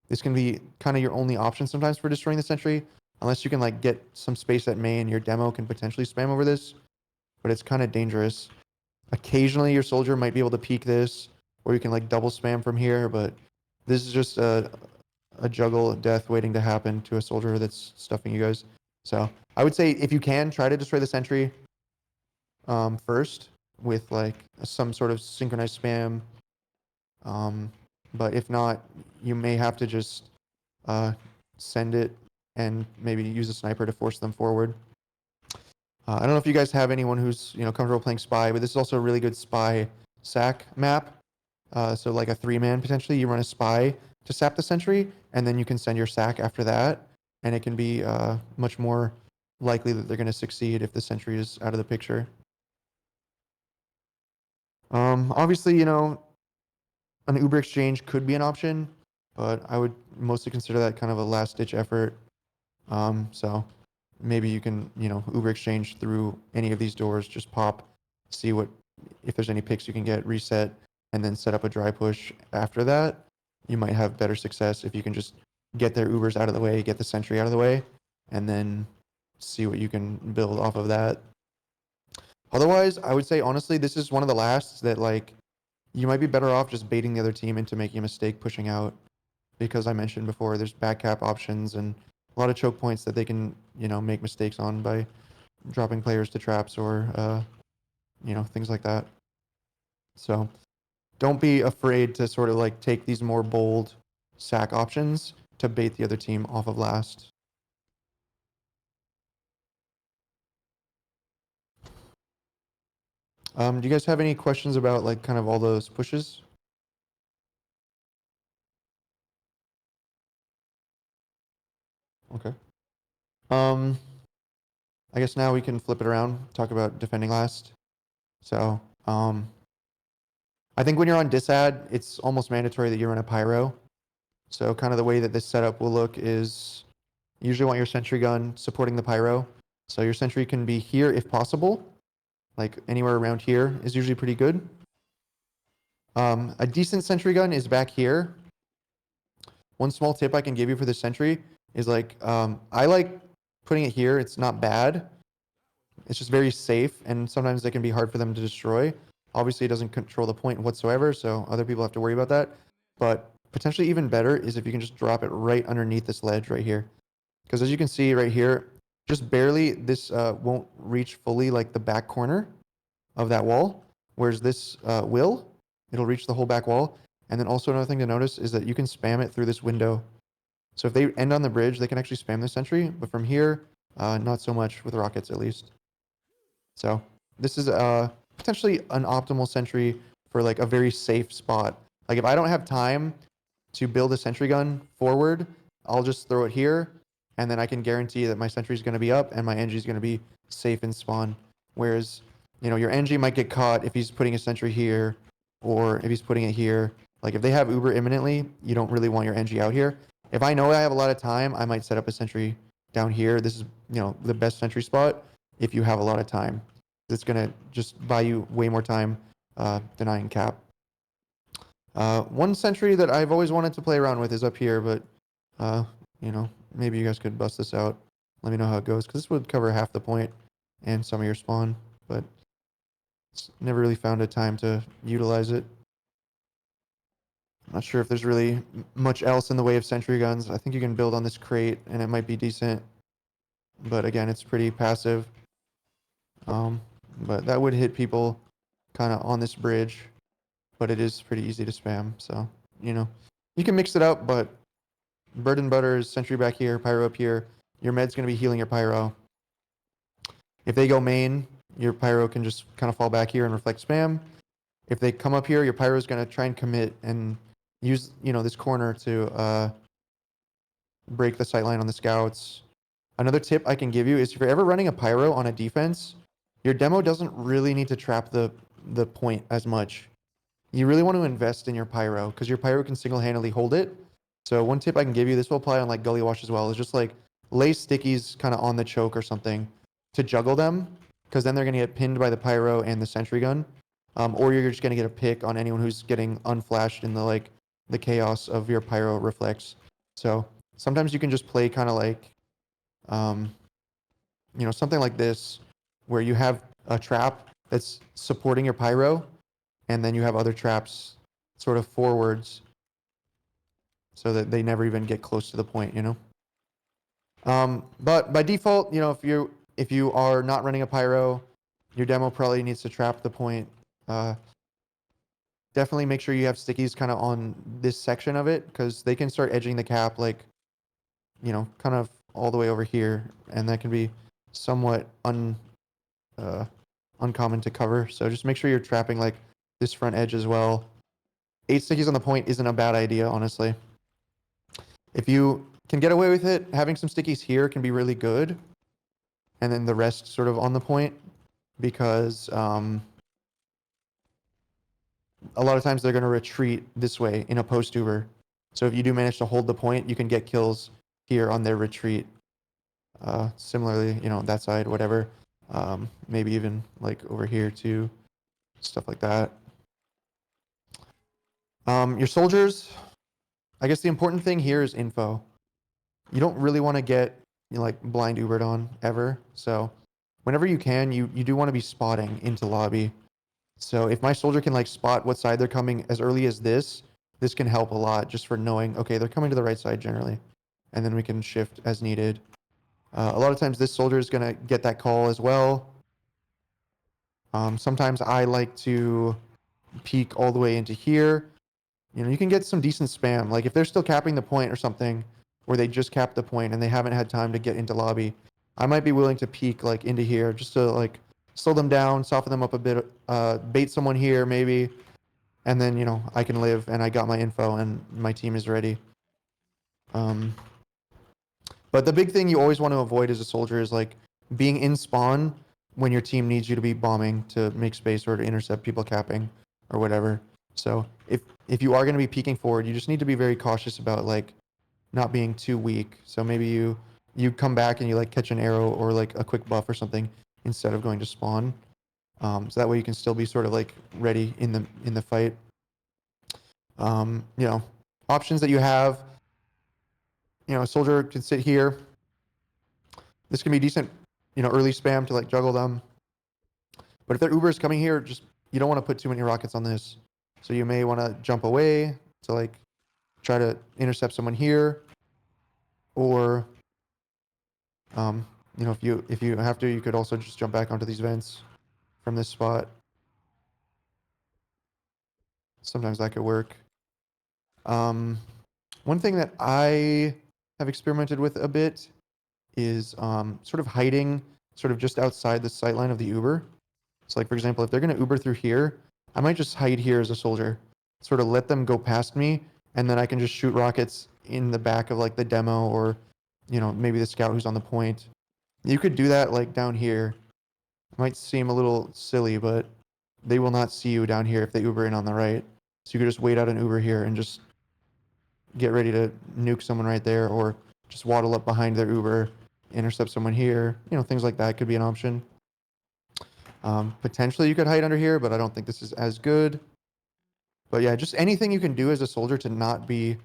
This can be kind of your only option sometimes for destroying the sentry, unless you can like get some space at main. Your demo can potentially spam over this, but it's kind of dangerous. Occasionally your soldier might be able to peek this, or you can like double spam from here, but this is just a juggle of death waiting to happen to a soldier that's stuffing you guys. So I would say if you can, try to destroy the sentry first with like some sort of synchronized spam. But if not, you may have to just send it and maybe use a sniper to force them forward. I don't know if you guys have anyone who's comfortable playing spy, but this is also a really good spy sack map. So like a 3-man potentially, you run a spy to sap the sentry, and then you can send your sack after that, and it can be much more likely that they're going to succeed if the sentry is out of the picture. Obviously, an Uber exchange could be an option, but I would mostly consider that kind of a last-ditch effort. So maybe you can, Uber exchange through any of these doors, just pop, see if there's any picks you can get, reset, and then set up a dry push after that. You might have better success if you can just get their Ubers out of the way, get the sentry out of the way, and then see what you can build off of that. Otherwise, I would say honestly, this is one of the lasts that like you might be better off just baiting the other team into making a mistake pushing out, because I mentioned before there's back cap options and a lot of choke points that they can make mistakes on by dropping players to traps or things like that. So don't be afraid to sort of like take these more bold sack options to bait the other team off of last. Do you guys have any questions about like kind of all those pushes? Okay. I guess now we can flip it around, talk about defending last. So, I think when you're on disad, it's almost mandatory that you run a pyro. So kind of the way that this setup will look is you usually want your sentry gun supporting the pyro. So your sentry can be here if possible. Like anywhere around here is usually pretty good. A decent sentry gun is back here. One small tip I can give you for the sentry is like, I like putting it here. It's not bad. It's just very safe, and sometimes they can be hard for them to destroy. Obviously, it doesn't control the point whatsoever, so other people have to worry about that. But potentially even better is if you can just drop it right underneath this ledge right here. Because as you can see right here, just barely, this won't reach fully like the back corner of that wall, whereas this will. It'll reach the whole back wall. And then also another thing to notice is that you can spam it through this window. So if they end on the bridge, they can actually spam the sentry, but from here, not so much with rockets at least. So this is potentially an optimal sentry for like a very safe spot. Like if I don't have time to build a sentry gun forward, I'll just throw it here, and then I can guarantee that my sentry is going to be up and my NG is going to be safe in spawn. Whereas, your NG might get caught if he's putting a sentry here, or if he's putting it here. Like if they have Uber imminently, you don't really want your NG out here. If I know I have a lot of time, I might set up a sentry down here. This is, the best sentry spot if you have a lot of time. It's going to just buy you way more time denying cap. One sentry that I've always wanted to play around with is up here, but, maybe you guys could bust this out. Let me know how it goes, because this would cover half the point and some of your spawn, but it's never really found a time to utilize it. I'm not sure if there's really much else in the way of sentry guns. I think you can build on this crate, and it might be decent, but again, it's pretty passive. But that would hit people kind of on this bridge, but it is pretty easy to spam. So, you can mix it up, but bread and butter is sentry back here, pyro up here. Your med's going to be healing your pyro. If they go main, your pyro can just kind of fall back here and reflect spam. If they come up here, your pyro is going to try and commit and use, this corner to break the sightline on the scouts. Another tip I can give you is if you're ever running a pyro on a defense, your demo doesn't really need to trap the point as much. You really want to invest in your pyro because your pyro can single-handedly hold it. So one tip I can give you, this will apply on like gully wash as well, is just like lay stickies kind of on the choke or something to juggle them, because then they're going to get pinned by the pyro and the sentry gun, or you're just going to get a pick on anyone who's getting unflashed in the chaos of your pyro reflex. So sometimes you can just play kind of like, something like this, where you have a trap that's supporting your pyro, and then you have other traps sort of forwards so that they never even get close to the point, But by default, if you are not running a pyro, your demo probably needs to trap the point. Definitely make sure you have stickies kind of on this section of it, because they can start edging the cap like, kind of all the way over here, and that can be somewhat uncommon to cover. So just make sure you're trapping like this front edge as well. 8 stickies on the point isn't a bad idea, honestly. If you can get away with it, having some stickies here can be really good, and then the rest sort of on the point, because a lot of times they're going to retreat this way in a post Uber. So if you do manage to hold the point, you can get kills here on their retreat. Similarly, that side, whatever. Maybe even like over here too, stuff like that. Your soldiers, I guess the important thing here is info. You don't really want to get like blind Ubered on ever. So whenever you can, you do want to be spotting into lobby. So if my soldier can like spot what side they're coming as early as this can help a lot just for knowing, okay, they're coming to the right side generally. And then we can shift as needed. A lot of times this soldier is going to get that call as well. Sometimes I like to peek all the way into here. You can get some decent spam. Like if they're still capping the point or something, or they just capped the point and they haven't had time to get into lobby, I might be willing to peek like into here just to like slow them down, soften them up a bit, bait someone here maybe, and then I can live and I got my info and my team is ready. But the big thing you always want to avoid as a soldier is like being in spawn when your team needs you to be bombing to make space or to intercept people capping or whatever. So if you are going to be peeking forward, you just need to be very cautious about like not being too weak. So maybe you come back and you like catch an arrow or like a quick buff or something instead of going to spawn. So that way you can still be sort of like ready in the fight. Options that you have. A soldier can sit here. This can be decent, early spam to like juggle them. But if their Uber is coming here, you don't want to put too many rockets on this. So you may want to jump away to like try to intercept someone here, or if you have to, you could also just jump back onto these vents from this spot. Sometimes that could work. One thing that I have experimented with a bit is sort of hiding sort of just outside the sightline of the Uber. So like, for example, if they're going to Uber through here, I might just hide here as a soldier, sort of let them go past me, and then I can just shoot rockets in the back of like the demo or, maybe the scout who's on the point. You could do that like down here. It might seem a little silly, but they will not see you down here if they Uber in on the right. So you could just wait out an Uber here and just get ready to nuke someone right there, or just waddle up behind their Uber, intercept someone here. Things like that could be an option. Potentially you could hide under here, but I don't think this is as good. But yeah, just anything you can do as a soldier to not be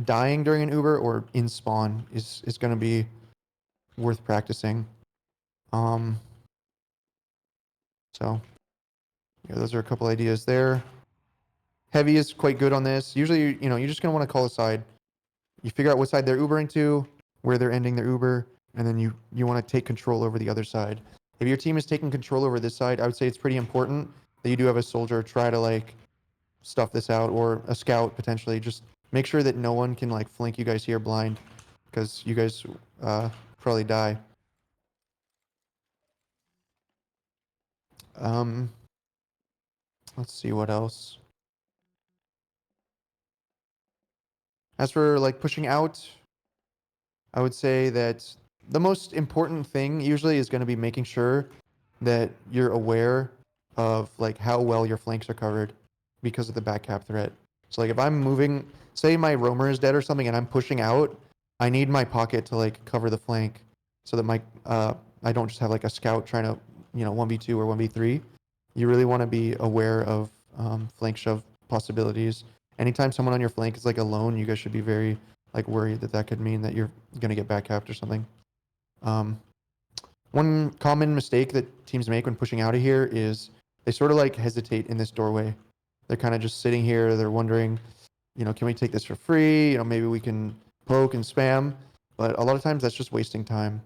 dying during an Uber or in spawn is going to be worth practicing. Um, so yeah, those are a couple ideas there. Heavy is quite good on this. Usually, you're just going to want to call a side. You figure out what side they're Ubering to, where they're ending their Uber, and then you want to take control over the other side. If your team is taking control over this side, I would say it's pretty important that you do have a soldier try to like stuff this out, or a scout potentially. Just make sure that no one can like flank you guys here blind, because you guys probably die. Um, let's see what else. As for like pushing out, I would say that the most important thing usually is going to be making sure that you're aware of like how well your flanks are covered because of the back cap threat. So like if I'm moving, say my roamer is dead or something and I'm pushing out, I need my pocket to like cover the flank so that my I don't just have like a scout trying to 1v2 or 1v3. You really want to be aware of flank shove possibilities. Anytime someone on your flank is like alone, you guys should be very like worried that that could mean that you're going to get back capped or something. Um, One common mistake that teams make when pushing out of here is they sort of like hesitate in this doorway. They're kind of just sitting here. They're wondering, can we take this for free? Maybe we can poke and spam. But a lot of times that's just wasting time.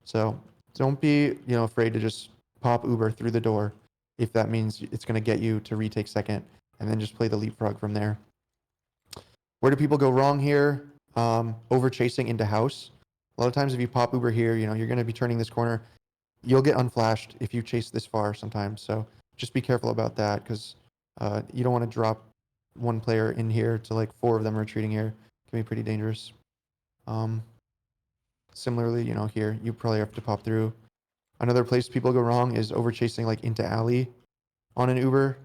So don't be, afraid to just pop Uber through the door if that means it's going to get you to retake second, and then just play the leapfrog from there. Where do people go wrong here? Over chasing into house. A lot of times if you pop Uber here, you're going to be turning this corner. You'll get unflashed if you chase this far sometimes. So just be careful about that, because you don't want to drop one player in here to like four of them retreating here. It can be pretty dangerous. Similarly, here you probably have to pop through. Another place people go wrong is over chasing like into alley on an Uber,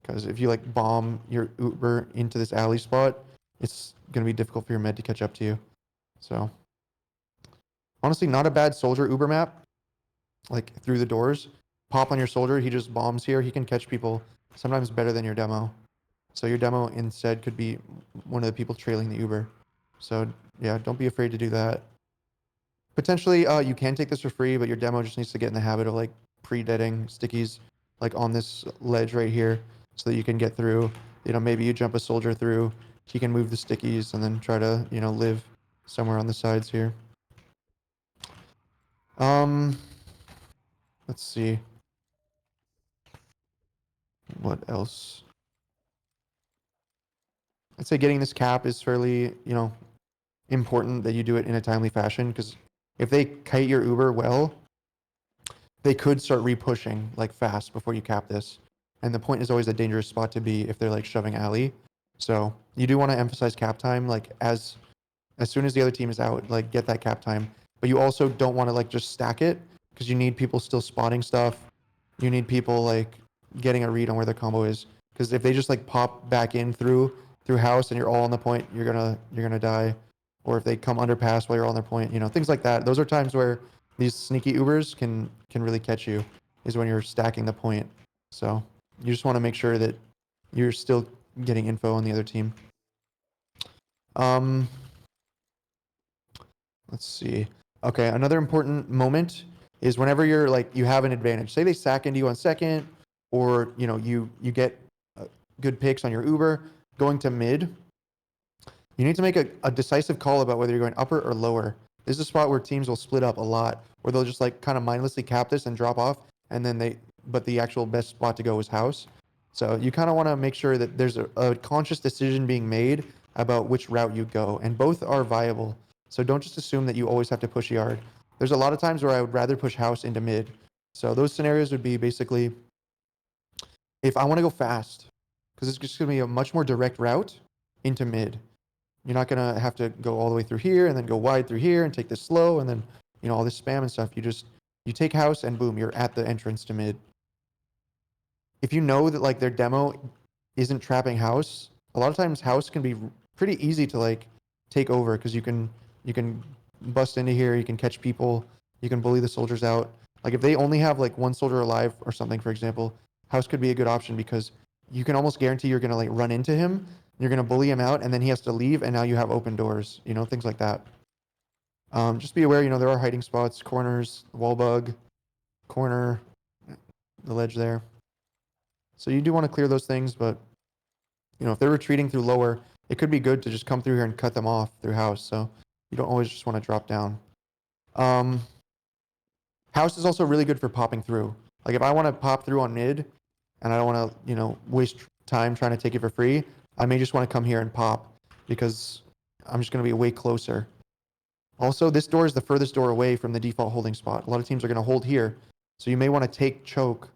because if you like bomb your Uber into this alley spot, it's going to be difficult for your med to catch up to you. So honestly, not a bad soldier Uber map, like through the doors. Pop on your soldier, he just bombs here. He can catch people sometimes better than your demo. So your demo instead could be one of the people trailing the Uber. So yeah, don't be afraid to do that. Potentially, you can take this for free, but your demo just needs to get in the habit of like pre-deading stickies like on this ledge right here so that you can get through. Maybe you jump a soldier through, he can move the stickies and then try to, live somewhere on the sides here. Let's see. What else? I'd say getting this cap is fairly, important that you do it in a timely fashion, because if they kite your Uber well, they could start repushing like fast before you cap this. And the point is always a dangerous spot to be if they're like shoving alley. So you do want to emphasize cap time, like as soon as the other team is out, like get that cap time. But you also don't want to like just stack it, because you need people still spotting stuff. You need people like getting a read on where the combo is. Because if they just like pop back in through house and you're all on the point, you're gonna die. Or if they come underpass while you're on their point, things like that. Those are times where these sneaky Ubers can really catch you, is when you're stacking the point. So you just want to make sure that you're still getting info on the other team. Um, let's see. Okay, another important moment is whenever you're like you have an advantage. Say they sack into you on second, or you get good picks on your Uber going to mid. You need to make a decisive call about whether you're going upper or lower. This is a spot where teams will split up a lot, where they'll just like kind of mindlessly cap this and drop off, and then but the actual best spot to go is house. So you kind of want to make sure that there's a conscious decision being made about which route you go, and both are viable. So don't just assume that you always have to push yard. There's a lot of times where I would rather push house into mid. So those scenarios would be basically if I want to go fast, because it's just going to be a much more direct route into mid. You're not going to have to go all the way through here and then go wide through here and take this slow and then, all this spam and stuff. You take house and boom, you're at the entrance to mid. if you know that like their demo isn't trapping house, a lot of times house can be pretty easy to like take over because you can bust into here, you can catch people, you can bully the soldiers out. Like if they only have like one soldier alive or something, for example, house could be a good option because you can almost guarantee you're gonna like run into him, you're gonna bully him out, and then he has to leave, and now you have open doors, things like that. Just be aware, there are hiding spots, corners, wall bug, corner, the ledge there. So you do want to clear those things, but if they're retreating through lower, it could be good to just come through here and cut them off through house. So you don't always just want to drop down. Um, house is also really good for popping through. Like if I want to pop through on mid, and I don't want to, waste time trying to take it for free, I may just want to come here and pop because I'm just going to be way closer. Also, this door is the furthest door away from the default holding spot. A lot of teams are going to hold here, so you may want to take choke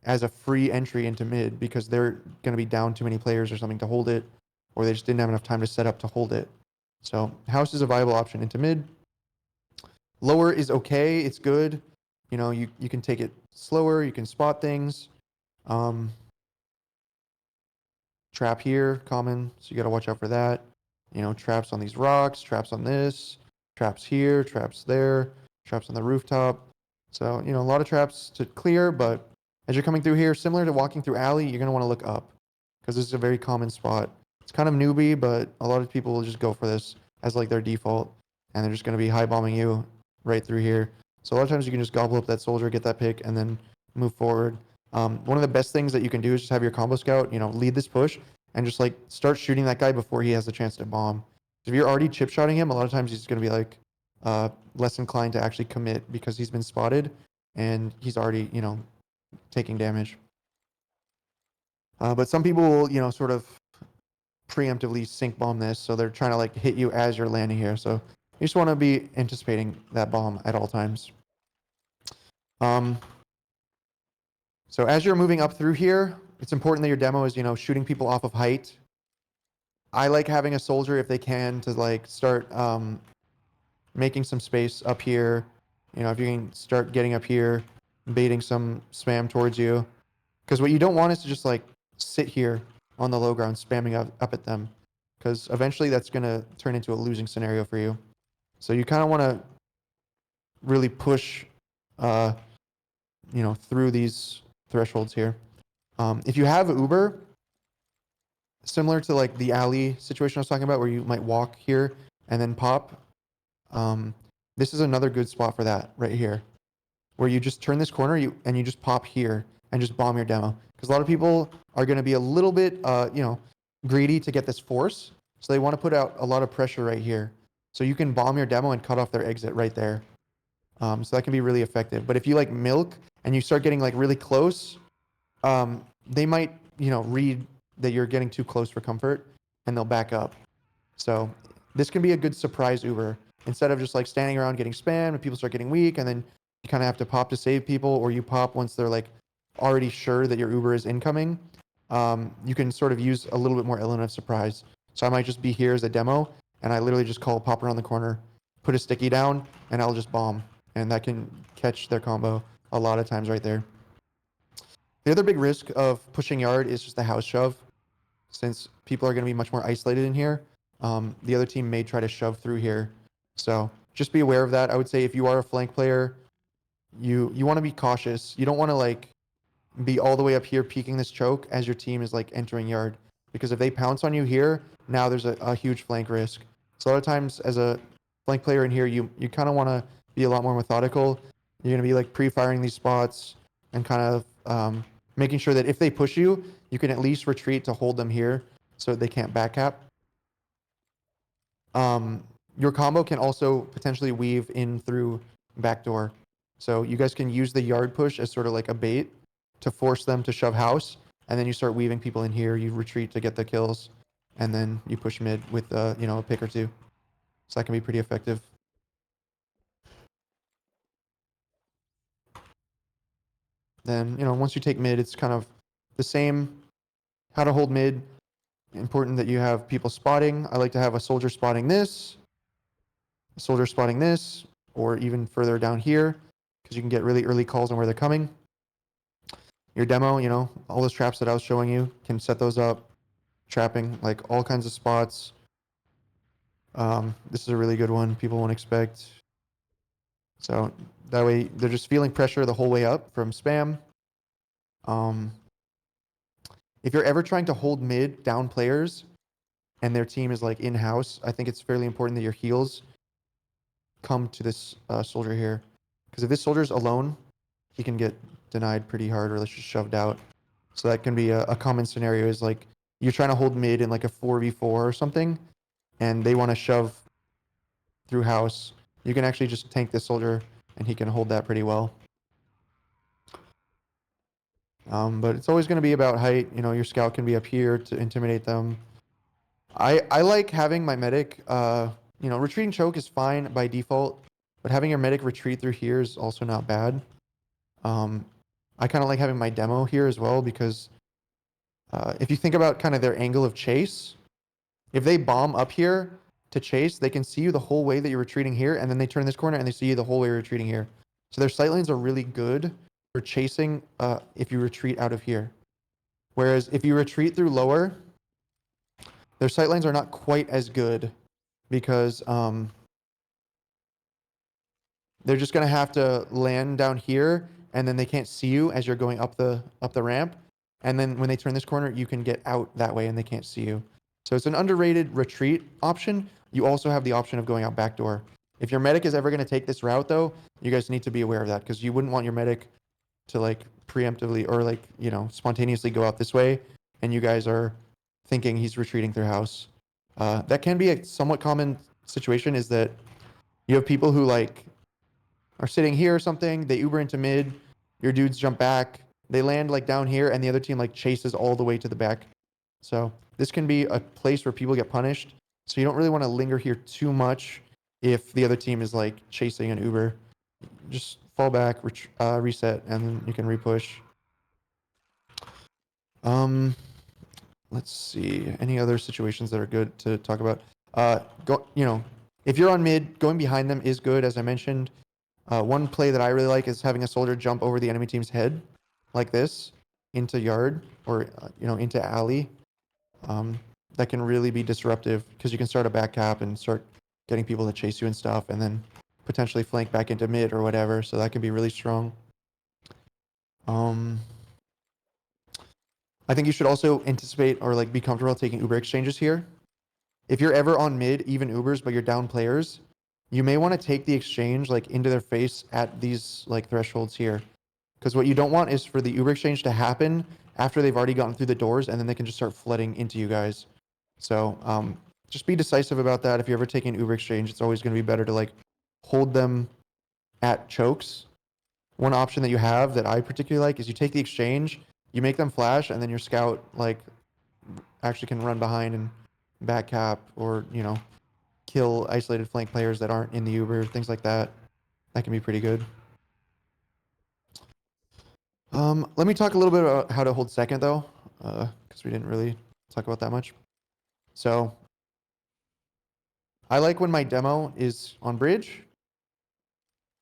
as a free entry into mid because they're going to be down too many players or something to hold it, or they just didn't have enough time to set up to hold it. So house is a viable option into mid. Lower is okay. It's good. You can take it slower. You can spot things. Trap here, common. So you got to watch out for that. Traps on these rocks, traps on this, traps here, traps there, traps on the rooftop. So, a lot of traps to clear, but as you're coming through here, similar to walking through alley, you're going to want to look up because this is a very common spot. It's kind of newbie, but a lot of people will just go for this as like their default, and they're just going to be high bombing you right through here. So a lot of times you can just gobble up that soldier, get that pick, and then move forward. One of the best things that you can do is just have your combo scout, lead this push and just like start shooting that guy before he has the chance to bomb. If you're already chip shotting him, a lot of times he's going to be like less inclined to actually commit because he's been spotted and he's already, taking damage. But some people will, sort of preemptively sink bomb this, so they're trying to like hit you as you're landing here. So you just want to be anticipating that bomb at all times. So as you're moving up through here, it's important that your demo is, shooting people off of height. I like having a soldier if they can to like start making some space up here. If you can start getting up here, baiting some spam towards you. Because what you don't want is to just like sit here on the low ground spamming up at them. Because eventually that's going to turn into a losing scenario for you. So you kind of want to really push, through these thresholds here. If you have Uber, similar to like the alley situation I was talking about where you might walk here and then pop, this is another good spot for that right here, where you just turn this corner and you just pop here and just bomb your demo. Because a lot of people are going to be a little bit, greedy to get this force. So they want to put out a lot of pressure right here. So you can bomb your demo and cut off their exit right there. So that can be really effective. But if you like milk and you start getting like really close, they might, read that you're getting too close for comfort and they'll back up. So this can be a good surprise Uber instead of just like standing around getting spammed and people start getting weak and then you kind of have to pop to save people, or you pop once they're like already sure that your Uber is incoming. You can sort of use a little bit more element of surprise. So I might just be here as a demo and I literally just call pop around the corner, put a sticky down, and I'll just bomb. And that can catch their combo a lot of times right there. The other big risk of pushing yard is just the house shove. Since people are going to be much more isolated in here, the other team may try to shove through here. So just be aware of that. I would say if you are a flank player, you want to be cautious. You don't want to like be all the way up here peeking this choke as your team is like entering yard. Because if they pounce on you here, now there's a huge flank risk. So a lot of times as a flank player in here, you kind of want to be a lot more methodical. You're going to be like pre-firing these spots and kind of making sure that if they push you, you can at least retreat to hold them here so they can't back cap. Your combo can also potentially weave in through backdoor. So you guys can use the yard push as sort of like a bait to force them to shove house, and then you start weaving people in here. You retreat to get the kills, and then you push mid with a pick or two. So that can be pretty effective. Then once you take mid, it's kind of the same. How to hold mid. Important that you have people spotting. I like to have a soldier spotting this, a soldier spotting this, or even further down here, because you can get really early calls on where they're coming. your demo, you know, all those traps that I was showing you, can set those up, trapping like all kinds of spots. This is a really good one. People won't expect. So that way they're just feeling pressure the whole way up from spam. Um, if you're ever trying to hold mid down players and their team is like in-house, I think it's fairly important that your heals come to this soldier here. Because if this soldier's alone, he can get denied pretty hard or just shoved out. So that can be a common scenario is like you're trying to hold mid in like a 4v4 or something, and they want to shove through house. You can actually just tank this soldier, and he can hold that pretty well. But it's always going to be about height. You know, your scout can be up here to intimidate them. I like having my medic, you know, retreating choke is fine by default, but having your medic retreat through here is also not bad. I kind of like having my demo here as well because if you think about kind of their angle of chase, if they bomb up here to chase, they can see you the whole way that you're retreating here, and then they turn this corner and they see you the whole way you're retreating here. So their sight lanes are really good for chasing if you retreat out of here. Whereas if you retreat through lower, their sight lines are not quite as good because they're just gonna have to land down here, and then they can't see you as you're going up the ramp. And then when they turn this corner, you can get out that way, and they can't see you. So it's an underrated retreat option. You also have the option of going out back door. If your medic is ever going to take this route, though, you guys need to be aware of that because you wouldn't want your medic to like preemptively or like, you know, spontaneously go out this way, and you guys are thinking he's retreating through house. That can be a somewhat common situation. Is that you have people who like are sitting here or something, they Uber into mid, your dudes jump back, they land like down here, and the other team like chases all the way to the back. So this can be a place where people get punished. So you don't really want to linger here too much if the other team is like chasing an Uber. Just fall back, reset, and then you can repush. Let's see. Any other situations that are good to talk about? You know, if you're on mid, going behind them is good, as I mentioned. One play that I really like is having a soldier jump over the enemy team's head, like this, into yard or you know, into alley. That can really be disruptive because you can start a back cap and start getting people to chase you and stuff, and then potentially flank back into mid or whatever. So that can be really strong. I think you should also anticipate or like be comfortable taking Uber exchanges here. If you're ever on mid, even Ubers, but you're down players, you may want to take the exchange like into their face at these like thresholds here. Because what you don't want is for the Uber exchange to happen after they've already gotten through the doors, and then they can just start flooding into you guys. So just be decisive about that. If you're ever taking Uber exchange, it's always going to be better to like hold them at chokes. One option that you have that I particularly like is you take the exchange, you make them flash, and then your scout like actually can run behind and back cap, or you know, kill isolated flank players that aren't in the Uber, things like that. That can be pretty good. Let me talk a little bit about how to hold second though, because we didn't really talk about that much. So I like when my demo is on bridge,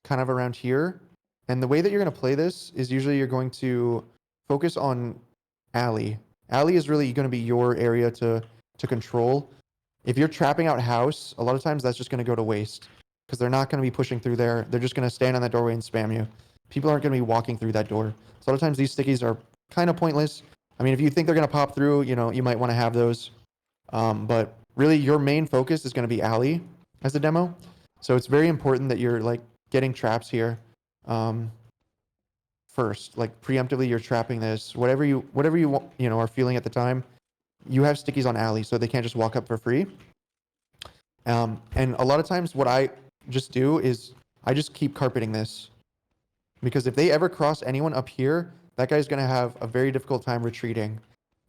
kind of around here. And the way that you're going to play this is usually you're going to focus on alley. Alley is really going to be your area to control. If you're trapping out house, a lot of times that's just going to go to waste because they're not going to be pushing through there. They're just going to stand on that doorway and spam you. People aren't going to be walking through that door. So a lot of times these stickies are kind of pointless. I mean, if you think they're going to pop through, you know, you might want to have those. But really your main focus is going to be alley as a demo. So it's very important that you're like getting traps here first. Like preemptively you're trapping this. Whatever you you know are feeling at the time, you have stickies on alley so they can't just walk up for free. And a lot of times what I just do is I just keep carpeting this, because if they ever cross anyone up here, that guy's going to have a very difficult time retreating,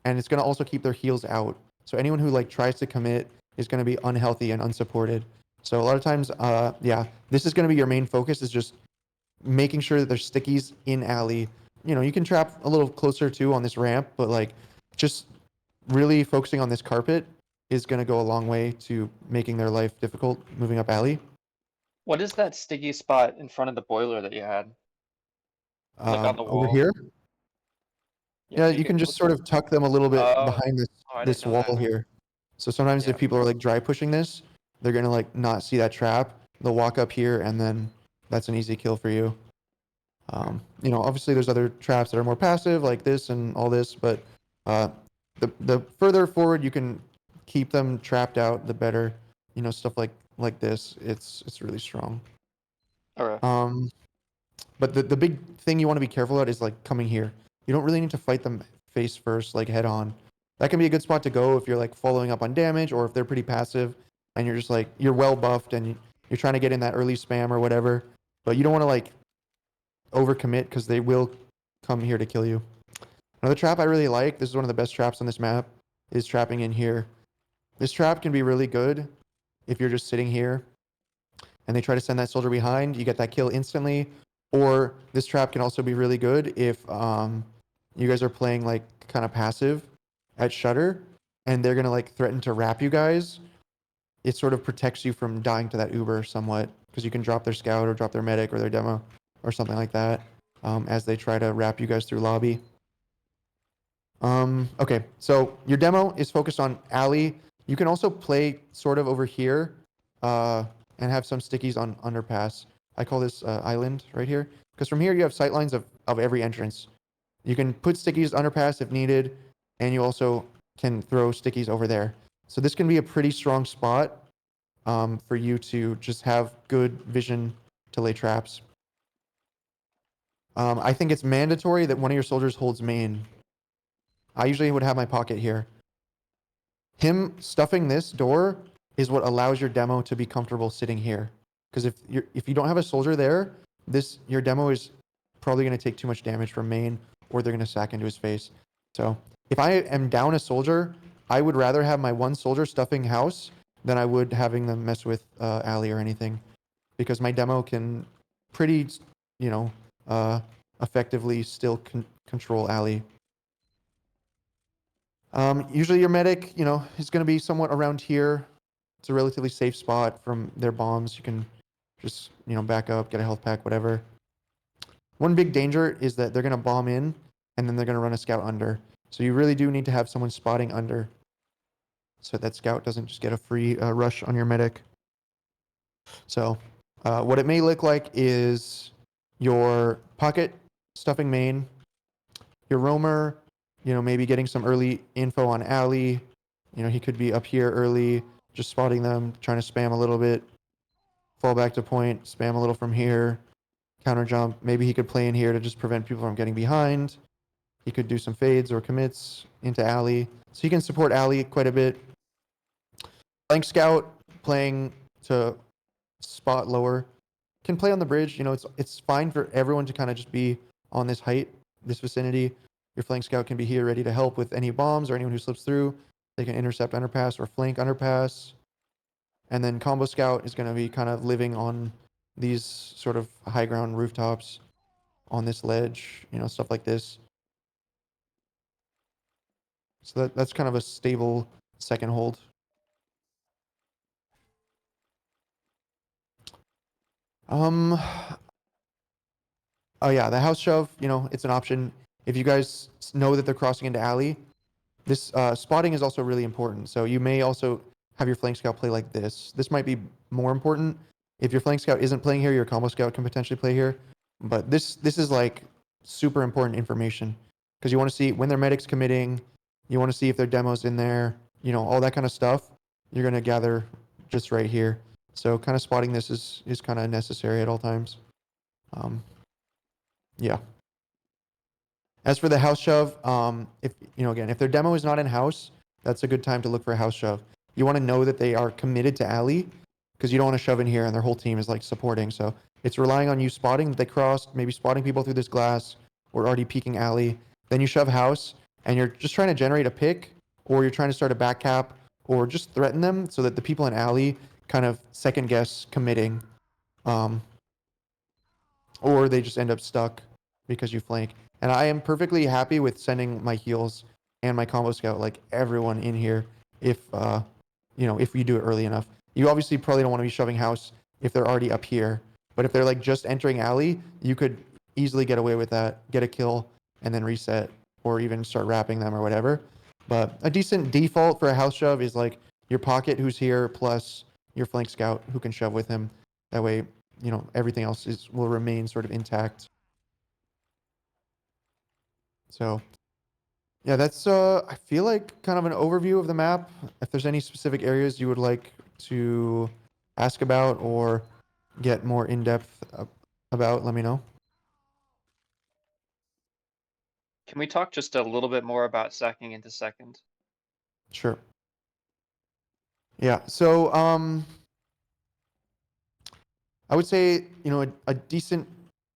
and it's going to also keep their heals out. So anyone who like tries to commit is going to be unhealthy and unsupported. So a lot of times, yeah, this is going to be your main focus, is just making sure that there's stickies in alley. You know, you can trap a little closer too on this ramp, but like just really focusing on this carpet is going to go a long way to making their life difficult moving up alley.
What is that sticky spot in front of the boiler that you had? Like on the
Over
wall?
here, Yeah, you can just sort of tuck them a little bit
Oh,
behind
I didn't
this
know that.
wall here. So sometimes
Yeah.
if people are like dry pushing this, they're gonna like not see that trap. They'll walk up here and then that's an easy kill for you. You know, obviously there's other traps that are more passive like this and all this, but uh, the further forward you can keep them trapped out, the better. You know, stuff like this, it's really strong.
Okay.
But the big thing you want to be careful about is like coming here. You don't really need to fight them face first, like head on. That can be a good spot to go if you're like following up on damage or if they're pretty passive and you're just like you're well buffed and you're trying to get in that early spam or whatever. But you don't want to like overcommit because they will come here to kill you. Another trap I really like, this is one of the best traps on this map, is trapping in here. This trap can be really good if you're just sitting here and they try to send that soldier behind, you get that kill instantly. Or this trap can also be really good if you guys are playing like kind of passive at Shutter and they're gonna like threaten to wrap you guys. It sort of protects you from dying to that Uber somewhat because you can drop their scout or drop their medic or their demo or something like that as they try to wrap you guys through lobby. Okay, so your demo is focused on alley. You can also play sort of over here and have some stickies on underpass. I call this island right here because from here you have sightlines of every entrance. You can put stickies underpass if needed, and you also can throw stickies over there. So this can be a pretty strong spot for you to just have good vision to lay traps. I think it's mandatory that one of your soldiers holds main. I usually would have my pocket here. Him stuffing this door is what allows your demo to be comfortable sitting here. Because if you don't have a soldier there, your demo is probably going to take too much damage from main, or they're going to sack into his face. So if I am down a soldier, I would rather have my one soldier stuffing house than I would having them mess with alley or anything, because my demo can pretty, you know, effectively still control alley. Usually your medic, you know, is going to be somewhat around here. It's a relatively safe spot from their bombs. You can just, you know, back up, get a health pack, whatever. One big danger is that they're going to bomb in and then they're going to run a scout under. So you really do need to have someone spotting under so that scout doesn't just get a free rush on your medic. So what it may look like is your pocket stuffing main, your roamer, you know, maybe getting some early info on alley. You know, he could be up here early, just spotting them, trying to spam a little bit, fall back to point, spam a little from here, counter jump. Maybe he could play in here to just prevent people from getting behind. He could do some fades or commits into alley. So he can support alley quite a bit. Flank scout playing to spot lower. Can play on the bridge. You know, it's fine for everyone to kind of just be on this height, this vicinity. Your flank scout can be here ready to help with any bombs or anyone who slips through. They can intercept underpass or flank underpass. And then combo scout is going to be kind of living on these sort of high ground rooftops on this ledge, you know, stuff like this. So that's kind of a stable second hold. Um, oh yeah, the house shove, you know, it's an option. If you guys know that they're crossing into alley, this spotting is also really important. So you may also have your flank scout play like this. This might be more important. If your flank scout isn't playing here, your combo scout can potentially play here. But this is like super important information because you want to see when their medic's committing. You want to see if their demo's in there. You know, all that kind of stuff. You're gonna gather just right here. So kind of spotting this is kind of necessary at all times. Yeah. As for the house shove, if you know, again, if their demo is not in house, that's a good time to look for a house shove. You want to know that they are committed to alley because you don't want to shove in here and their whole team is like supporting. So it's relying on you spotting that they crossed, maybe spotting people through this glass or already peeking alley. Then you shove house and you're just trying to generate a pick or you're trying to start a back cap or just threaten them so that the people in alley kind of second guess committing. Or they just end up stuck because you flank. And I am perfectly happy with sending my heals and my combo scout, like everyone in here, if you know, if we do it early enough. You obviously probably don't want to be shoving house if they're already up here, but if they're like just entering alley, you could easily get away with that, get a kill, and then reset. or even start wrapping them or whatever. But a decent default for a house shove is like your pocket who's here plus your flank scout who can shove with him. That way, everything else will remain sort of intact. So yeah, that's I feel like kind of an overview of the map. If there's any specific areas you would like to ask about or get more in depth about, let me know.
Can we talk just a little bit more about sacking into second?
Sure. Yeah. So I would say, a decent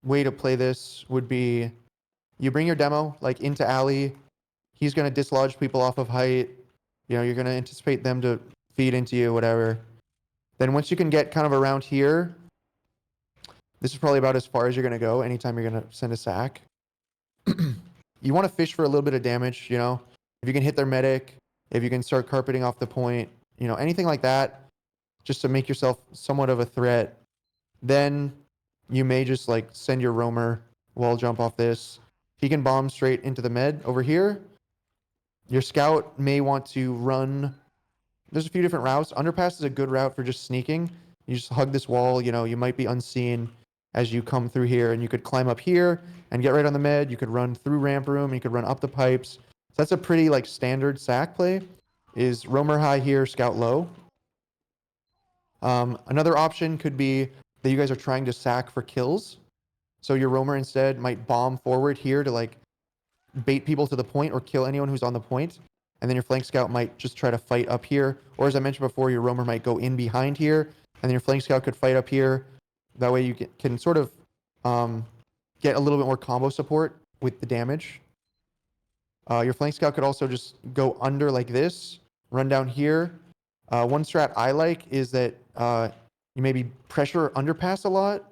way to play this would be you bring your demo like into alley. He's going to dislodge people off of height. You're going to anticipate them to feed into you, whatever. Then once you can get kind of around here, this is probably about as far as you're going to go anytime you're going to send a sack. You want to fish for a little bit of damage, if you can hit their medic, if you can start carpeting off the point, anything like that, just to make yourself somewhat of a threat. Then you may just like send your roamer wall jump off this. He can bomb straight into the med over here. Your scout may want to run. There's a few different routes. Underpass is a good route for just sneaking. You just hug this wall, you might be unseen as you come through here, and you could climb up here and get right on the med. You could run through ramp room, you could run up the pipes. So that's a pretty like standard sack play, is roamer high here, scout low. Another option could be that you guys are trying to sack for kills. So your roamer instead might bomb forward here to like bait people to the point or kill anyone who's on the point. And then your flank scout might just try to fight up here. Or as I mentioned before, your roamer might go in behind here, and then your flank scout could fight up here. That way you can sort of get a little bit more combo support with the damage. Your flank scout could also just go under like this, run down here. One strat I like is that you maybe pressure underpass a lot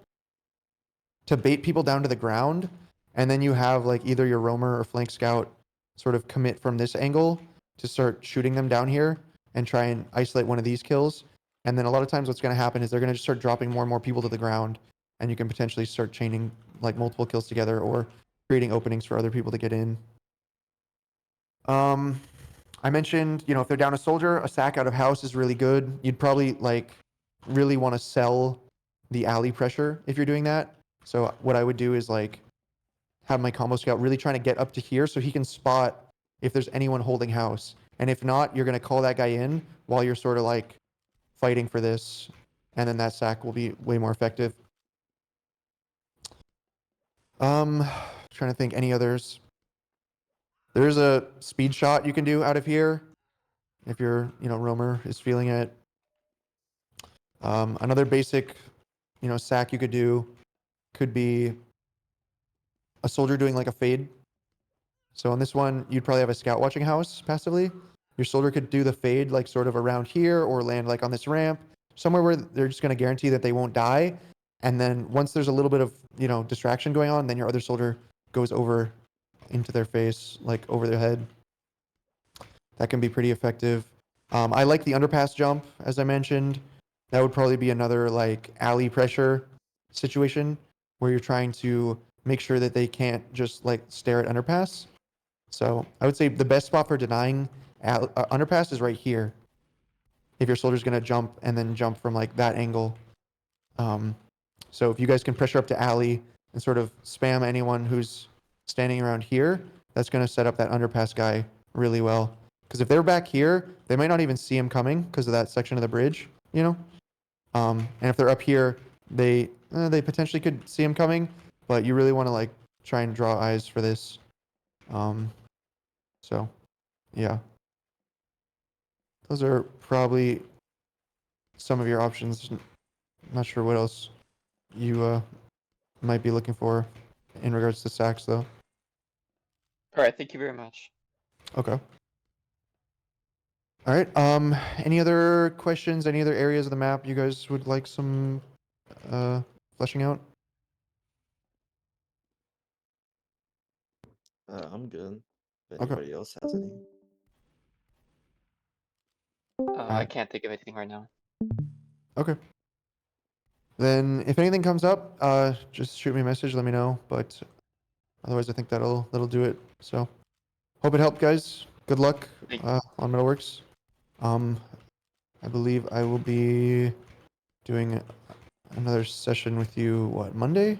to bait people down to the ground, and then you have like either your roamer or flank scout sort of commit from this angle to start shooting them down here and try and isolate one of these kills. And then a lot of times what's going to happen is they're going to just start dropping more and more people to the ground, and you can potentially start chaining like multiple kills together or creating openings for other people to get in. I mentioned, if they're down a soldier, a sack out of house is really good. You'd probably like really want to sell the alley pressure if you're doing that. So what I would do is like have my combo scout really trying to get up to here so he can spot if there's anyone holding house. And if not, you're going to call that guy in while you're sort of like fighting for this. And then that sack will be way more effective. Trying to think any others. There's a speed shot you can do out of here if your, roamer is feeling it. Another basic, sack you could do could be a soldier doing like a fade. So on this one, you'd probably have a scout watching house passively. Your soldier could do the fade like sort of around here or land like on this ramp, somewhere where they're just going to guarantee that they won't die. And then once there's a little bit of, distraction going on, then your other soldier goes over into their face, like over their head. That can be pretty effective. I like the underpass jump, as I mentioned. That would probably be another like alley pressure situation where you're trying to make sure that they can't just like stare at underpass. So I would say the best spot for denying underpass is right here. If your soldier's going to jump and then jump from like that angle. So if you guys can pressure up to alley and sort of spam anyone who's standing around here, that's going to set up that underpass guy really well. Because if they're back here, they might not even see him coming because of that section of the bridge, And if they're up here, they potentially could see him coming, but you really want to like try and draw eyes for this. So, yeah, those are probably some of your options. Not sure what else you might be looking for in regards to sacks, though.
All right, thank you very much.
Okay. All right. Any other questions? Any other areas of the map you guys would like some fleshing out?
I'm good. If
Okay.
anybody else has any.
I can't think of anything right now.
Okay. Then if anything comes up, just shoot me a message, let me know. But otherwise I think that'll do it. So Hope it helped, guys. Good luck
Thank-
on Metalworks. I believe I will be doing another session with you, what, Monday?